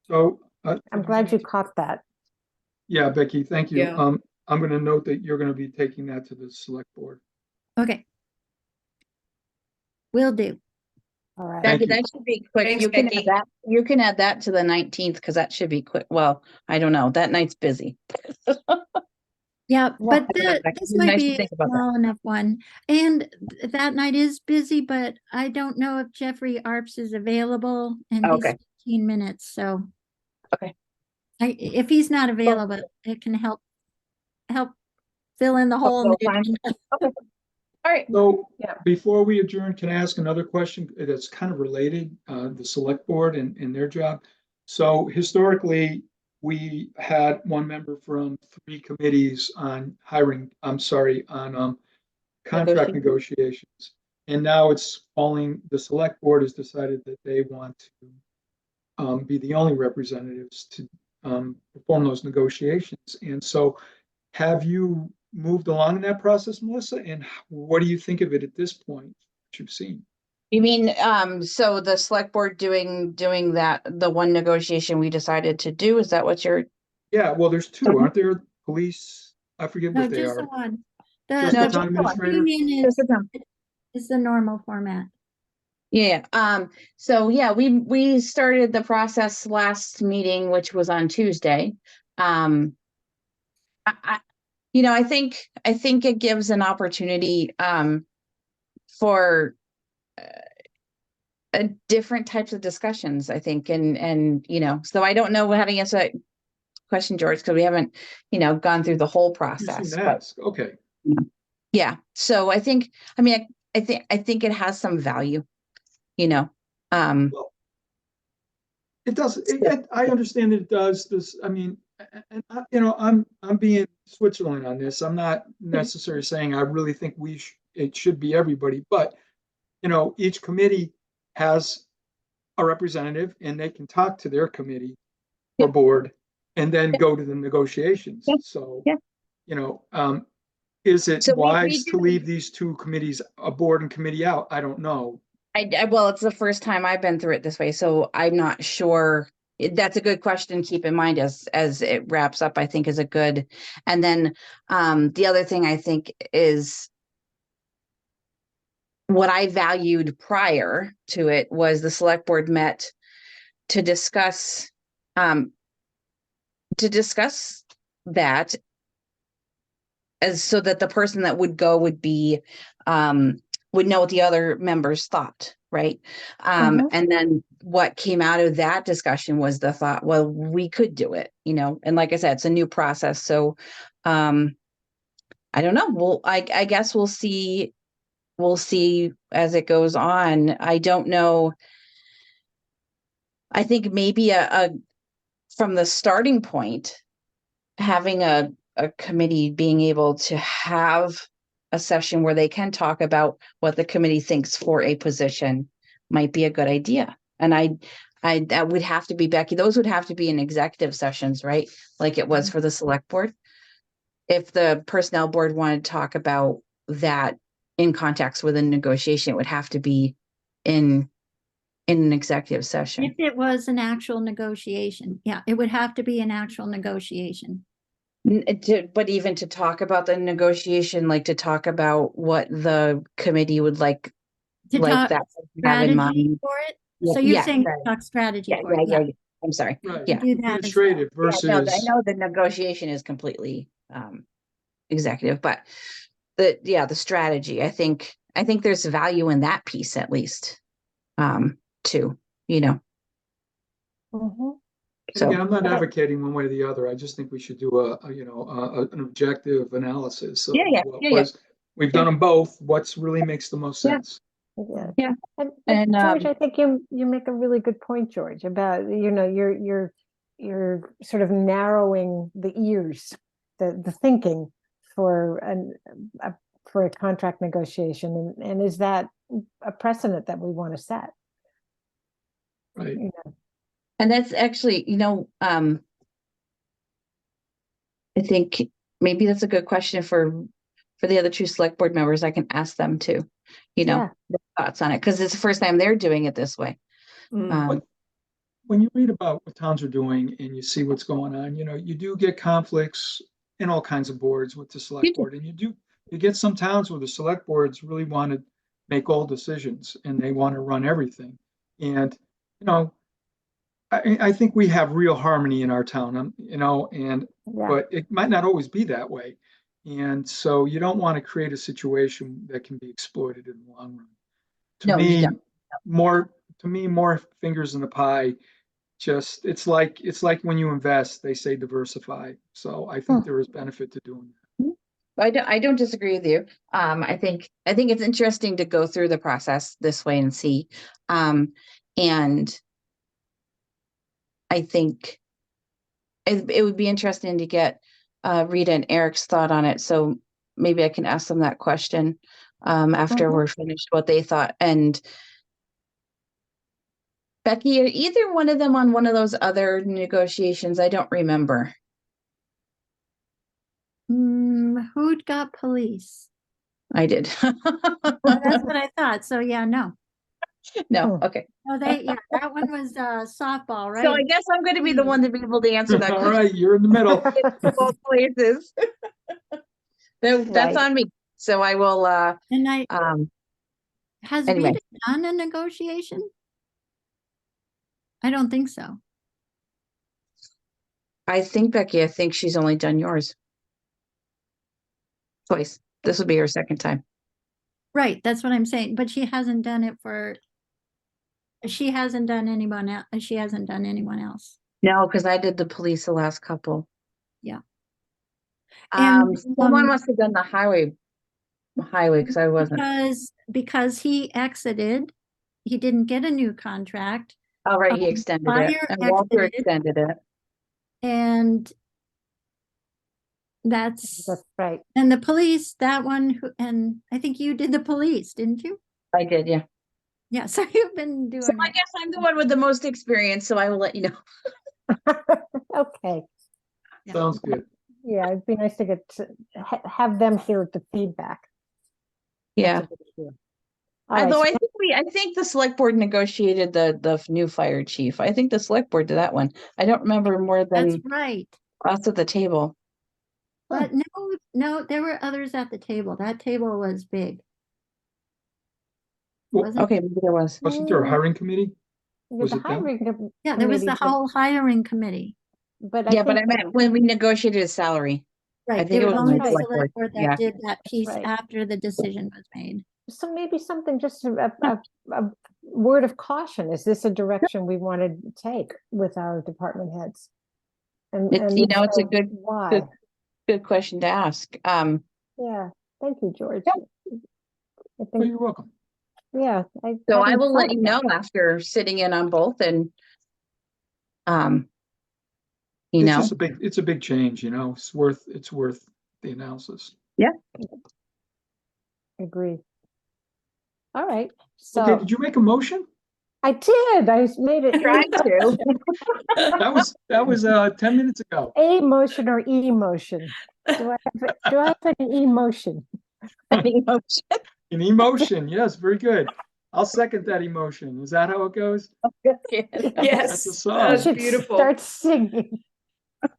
Speaker 4: So.
Speaker 2: I'm glad you caught that.
Speaker 4: Yeah, Becky, thank you.
Speaker 3: Yeah.
Speaker 4: I'm gonna note that you're gonna be taking that to the select board.
Speaker 1: Okay. Will do.
Speaker 2: All right.
Speaker 4: Thank
Speaker 5: Becky,
Speaker 4: you.
Speaker 5: that should be quick.
Speaker 3: Thanks,
Speaker 5: You can
Speaker 3: Becky.
Speaker 5: add that, you can add that to the 19th because that should be quick. Well, I don't know. That night's busy.
Speaker 1: Yeah,
Speaker 2: Well,
Speaker 1: but
Speaker 5: I don't know, Becky,
Speaker 1: this
Speaker 5: it'd be
Speaker 1: might
Speaker 5: nice to
Speaker 1: be a
Speaker 5: think about that.
Speaker 1: small enough one. And that night is busy, but I don't know if Jeffrey Arps is available, and he's
Speaker 5: Okay.
Speaker 1: 15 minutes, so.
Speaker 5: Okay.
Speaker 1: If he's not available, it can help fill in the hole in the
Speaker 5: Full time.
Speaker 1: agenda.
Speaker 5: All right.
Speaker 4: So
Speaker 2: Yeah.
Speaker 4: before we adjourn, can I ask another question that's kind of related, the select board and their job? So historically, we had one member from 3 committees on on contract negotiations. And now it's the select board has decided that they want to be the only representatives to perform those negotiations. And so have you moved along in that process, Melissa? And what do you think of it at this point, what you've seen?
Speaker 5: You mean, so the select board doing that, the one negotiation we decided to do, is that what you're?
Speaker 4: Yeah, well, there's 2, aren't there? Police, I forget
Speaker 1: No,
Speaker 4: what they
Speaker 1: just the
Speaker 4: are.
Speaker 1: one.
Speaker 4: Just
Speaker 1: The
Speaker 4: the
Speaker 5: just
Speaker 4: town
Speaker 5: the one.
Speaker 4: administrator?
Speaker 1: union is the normal format.
Speaker 5: Yeah, so yeah, we started the process last meeting, which was on Tuesday. I I think it gives an opportunity for different types of discussions, I think, and so I don't know how to answer that question, George, because we haven't, gone through the whole
Speaker 4: You
Speaker 5: process,
Speaker 4: shouldn't
Speaker 5: but
Speaker 4: ask. Okay.
Speaker 5: yeah. So I think, I think it has some value, you know. Um,
Speaker 4: Well, it does. I understand that it does this. I mean, and I'm being Switzerland on this. I'm not necessarily saying I really think it should be everybody, but each committee has a representative and they can talk to their committee or
Speaker 5: Yep.
Speaker 4: board and then
Speaker 5: Yep.
Speaker 4: go to the negotiations.
Speaker 5: Yep.
Speaker 4: So,
Speaker 5: Yep.
Speaker 4: is it
Speaker 5: So we
Speaker 4: wise to
Speaker 5: do-
Speaker 4: leave these two committees, a board and committee out? I don't know.
Speaker 5: well, it's the first time I've been through it this way, so I'm not sure. That's a good question. Keep in mind as it wraps up, I think is a good. And then the other thing I think is what I valued prior to it was the select board met to discuss um that, as so that the person that would go would be would know what the other members thought, right?
Speaker 2: Mhm.
Speaker 5: And then what came out of that discussion was the thought, well, we could do it, and like I said, it's a new process, so I don't know. I guess we'll see as it goes on. I don't know. I think maybe a from the starting point, having a committee being able to have a session where they can talk about what the committee thinks for a position might be a good idea. And that would have to be, Becky, those would have to be in executive sessions, right? Like it was for the select board. If the personnel board wanted to talk about that in context with a negotiation, it would have to be in an executive session.
Speaker 1: If it was an actual negotiation, yeah, it would have to be an actual negotiation.
Speaker 5: But even to talk about the negotiation, like to talk about what the committee would like
Speaker 1: To talk
Speaker 5: that to have in
Speaker 1: strategy
Speaker 5: mind.
Speaker 1: for it.
Speaker 5: Yeah,
Speaker 1: So you're
Speaker 5: yeah,
Speaker 1: saying
Speaker 5: right.
Speaker 1: talk strategy
Speaker 5: Yeah,
Speaker 1: for it,
Speaker 5: yeah,
Speaker 1: yeah.
Speaker 5: yeah. I'm sorry.
Speaker 4: Right.
Speaker 5: Yeah.
Speaker 1: Do that as well.
Speaker 4: Administrative
Speaker 5: Yeah, no, I
Speaker 4: versus,
Speaker 5: know the negotiation is completely executive, but the strategy, I think there's value in that piece at least, too,
Speaker 2: Mhm.
Speaker 4: and again,
Speaker 5: so.
Speaker 4: I'm not advocating one way or the other. I just think we should do an objective analysis of
Speaker 5: Yeah.
Speaker 4: we've done them both. What's really makes the most
Speaker 5: Yeah.
Speaker 4: sense?
Speaker 2: Yeah.
Speaker 5: Yeah.
Speaker 2: But
Speaker 5: And,
Speaker 2: George, I think you make a really good point, George, about, you're sort of narrowing the ears, the thinking for for a contract negotiation. And is that a precedent that we want to set?
Speaker 4: Right.
Speaker 5: And that's actually, I think maybe that's a good question for the other two select board members. I can ask them too,
Speaker 2: Yeah.
Speaker 5: their thoughts on it, because it's the first time they're doing it this way.
Speaker 4: When you read about what towns are doing and you see what's going on, you do get conflicts in all kinds of boards with the
Speaker 5: You
Speaker 4: select
Speaker 5: do.
Speaker 4: board. And you get some towns where the select boards really want to make all decisions and they want to run everything. And, I think we have real harmony in our town,
Speaker 2: Yeah.
Speaker 4: but it might not always be that way. And so you don't want to create a situation that can be exploited in the long run. To
Speaker 5: No, you
Speaker 4: me,
Speaker 5: don't.
Speaker 4: more fingers in the pie. Just it's like when you invest, they say diversify. So I think there is benefit to doing that.
Speaker 5: I don't disagree with you. I think it's interesting to go through the process this way and see. And I think it would be interesting to get Rita and Eric's thought on it. So maybe I can ask them that question after we're finished, what they thought. And Becky, are either one of them on one of those other negotiations? I don't remember.
Speaker 1: Who'd got police?
Speaker 5: I did.
Speaker 1: That's what I thought. So yeah, no.
Speaker 5: No, okay.
Speaker 1: Oh, that one was softball,
Speaker 5: So
Speaker 1: right?
Speaker 5: I guess I'm going to be the one to be able to answer that
Speaker 4: All
Speaker 5: question.
Speaker 4: right, you're in the middle.
Speaker 5: Both places. That's
Speaker 2: Right.
Speaker 5: on me. So I will
Speaker 1: And
Speaker 5: um
Speaker 1: has
Speaker 5: Anyway.
Speaker 1: Rita done a negotiation? I don't think so.
Speaker 5: I think, Becky, I think she's only done yours. Twice. This will be her second time.
Speaker 1: Right, that's what I'm saying, but she hasn't done it she hasn't done anyone else, she hasn't done anyone else.
Speaker 5: No, because I did the police the last couple.
Speaker 1: Yeah. And,
Speaker 5: Someone must have done the highway, because I wasn't.
Speaker 1: Because he exited, he didn't get a new contract,
Speaker 5: All right, he extended it,
Speaker 1: fire
Speaker 5: and Walter
Speaker 1: exited.
Speaker 5: extended it.
Speaker 1: and that's,
Speaker 2: That's right.
Speaker 1: and the police, that one, and I think you did the police, didn't you?
Speaker 5: I did, yeah.
Speaker 1: Yeah, so you've been
Speaker 5: So
Speaker 1: doing
Speaker 5: I
Speaker 1: it.
Speaker 5: guess I'm the one with the most experience, so I will let you know.
Speaker 2: Okay,
Speaker 1: Yeah.
Speaker 4: Sounds good.
Speaker 2: yeah, it'd be nice to get to have them hear the feedback.
Speaker 5: Yeah.
Speaker 2: That's a good idea. All right,
Speaker 5: Although
Speaker 2: so
Speaker 5: I think the select board negotiated the new fire chief. I think the select board did that one. I don't remember more
Speaker 1: That's
Speaker 5: than
Speaker 1: right.
Speaker 5: us at the table.
Speaker 1: But no, there were others at the table. That table was big.
Speaker 4: Well,
Speaker 1: Wasn't it?
Speaker 5: Okay, maybe there was.
Speaker 4: Wasn't there a hiring committee?
Speaker 2: yeah,
Speaker 4: was
Speaker 2: the
Speaker 4: it them?
Speaker 2: hiring
Speaker 1: Yeah, there was the
Speaker 2: committee,
Speaker 1: whole hiring committee.
Speaker 2: but I
Speaker 5: Yeah, but I
Speaker 2: think that-
Speaker 5: meant when we negotiated his salary.
Speaker 1: Right,
Speaker 5: think
Speaker 1: it
Speaker 5: it
Speaker 1: was
Speaker 5: was
Speaker 1: only
Speaker 2: the
Speaker 1: the
Speaker 2: select
Speaker 1: select
Speaker 5: board.
Speaker 1: board
Speaker 5: Yeah.
Speaker 1: that did that piece
Speaker 2: right.
Speaker 1: after the decision was made.
Speaker 2: so maybe something, just a word of caution. Is this a direction we want to take with our department heads? And
Speaker 5: It's,
Speaker 2: and
Speaker 5: you know, it's a
Speaker 2: so
Speaker 5: good-
Speaker 2: why?
Speaker 5: Good question to ask.
Speaker 2: Yeah, thank you, George. I
Speaker 4: Oh,
Speaker 2: think,
Speaker 4: you're welcome.
Speaker 2: yeah.
Speaker 5: So I
Speaker 2: hadn't
Speaker 5: will let
Speaker 2: thought
Speaker 5: you
Speaker 2: of
Speaker 5: know
Speaker 2: that.
Speaker 5: after sitting in on both and, you
Speaker 4: It's
Speaker 5: know,
Speaker 4: just it's a big change, you know, it's worth the analysis.
Speaker 2: Agree. All right,
Speaker 4: Okay,
Speaker 2: so
Speaker 4: did you make a motion?
Speaker 2: I did. I made it.
Speaker 5: tried to.
Speaker 4: That was 10 minutes ago.
Speaker 2: A motion or emotion. Do I have an emotion?
Speaker 4: An emotion, yes, very good. I'll second that emotion. Is that how it goes? That's a
Speaker 3: Yes,
Speaker 4: song.
Speaker 3: that's
Speaker 2: Should
Speaker 3: beautiful.
Speaker 2: Start singing.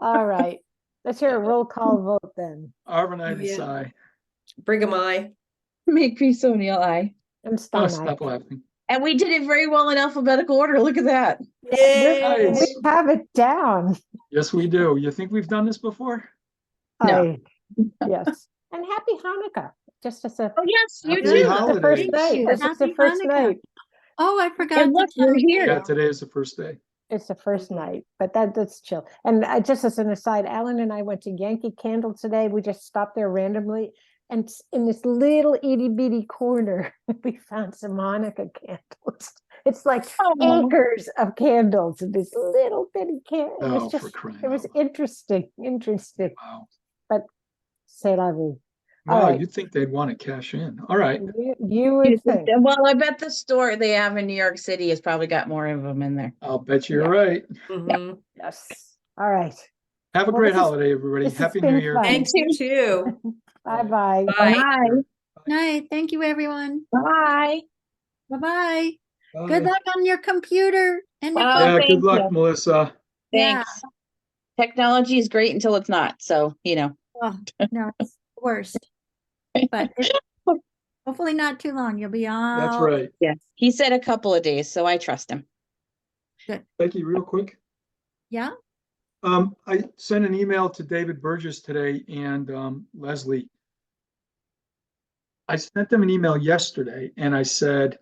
Speaker 2: All right, let's hear a roll call vote then.
Speaker 4: Arvanitis,
Speaker 3: Yeah.
Speaker 4: aye.
Speaker 3: Brigham eye.
Speaker 5: Make peace, O'Neill, I.
Speaker 2: And
Speaker 4: Oh,
Speaker 2: Stein, aye.
Speaker 4: stop laughing.
Speaker 5: And we did it very well in alphabetical order. Look at that.
Speaker 2: We
Speaker 4: Nice.
Speaker 2: have it down.
Speaker 4: Yes, we do. You think we've done this before?
Speaker 5: No.
Speaker 2: Yes. And happy Hanukkah. Just as a
Speaker 5: Oh, yes, you
Speaker 4: Happy
Speaker 5: too.
Speaker 2: the
Speaker 4: holidays.
Speaker 2: first
Speaker 1: Thank
Speaker 2: night.
Speaker 1: you.
Speaker 2: This is the
Speaker 1: Happy
Speaker 2: first
Speaker 1: Hanukkah.
Speaker 2: night.
Speaker 1: Oh, I forgot
Speaker 5: And
Speaker 1: to
Speaker 5: look,
Speaker 1: tell
Speaker 5: we're
Speaker 1: you.
Speaker 5: here.
Speaker 4: Yeah, today is the first day.
Speaker 2: It's the first
Speaker 3: Mhm.
Speaker 2: night, but that's chill. And just as an aside, Alan and I went to Yankee Candle today. We just stopped there randomly. And in this little itty bitty corner, we found some Hanukkah candles. It's like
Speaker 5: Oh.
Speaker 2: acres of candles in this little bitty candle. It
Speaker 4: Oh,
Speaker 2: was
Speaker 4: for
Speaker 2: just,
Speaker 4: crying
Speaker 2: it was
Speaker 4: out loud.
Speaker 2: interesting.
Speaker 4: Wow.
Speaker 2: C'est la vie. All
Speaker 4: Wow,
Speaker 2: right.
Speaker 4: you'd think they'd want to cash in. All right.
Speaker 2: You would think.
Speaker 5: Well, I bet the store they have in New York City has probably got more of them in there.
Speaker 4: I'll bet you're
Speaker 2: Yeah.
Speaker 4: right.
Speaker 3: Mhm.
Speaker 2: Yes. All right.
Speaker 4: Have a
Speaker 2: Well,
Speaker 4: great
Speaker 2: this is-
Speaker 4: holiday, everybody.
Speaker 2: this has
Speaker 4: Happy New
Speaker 2: been
Speaker 4: Year.
Speaker 2: fun.
Speaker 3: Thanks, you too.
Speaker 2: Bye-bye.
Speaker 3: Bye.
Speaker 5: Bye.
Speaker 1: Night. Thank you, everyone.
Speaker 5: Bye.
Speaker 1: Bye-bye.
Speaker 4: Bye.
Speaker 1: Good luck on your computer and your
Speaker 5: Oh,
Speaker 4: Yeah,
Speaker 5: thank
Speaker 4: good luck,
Speaker 5: you.
Speaker 4: Melissa.
Speaker 1: Yeah.
Speaker 5: Thanks. Technology is great until it's not. So, you know.
Speaker 1: Oh, no, it's the worst. But hopefully not too long. You'll be on.
Speaker 4: That's right.
Speaker 5: Yeah. He said a couple of days, so I trust him.
Speaker 4: Becky, real quick.
Speaker 1: Yeah.
Speaker 4: I sent an email to David Burgess today and Leslie. I sent them an email yesterday and I said,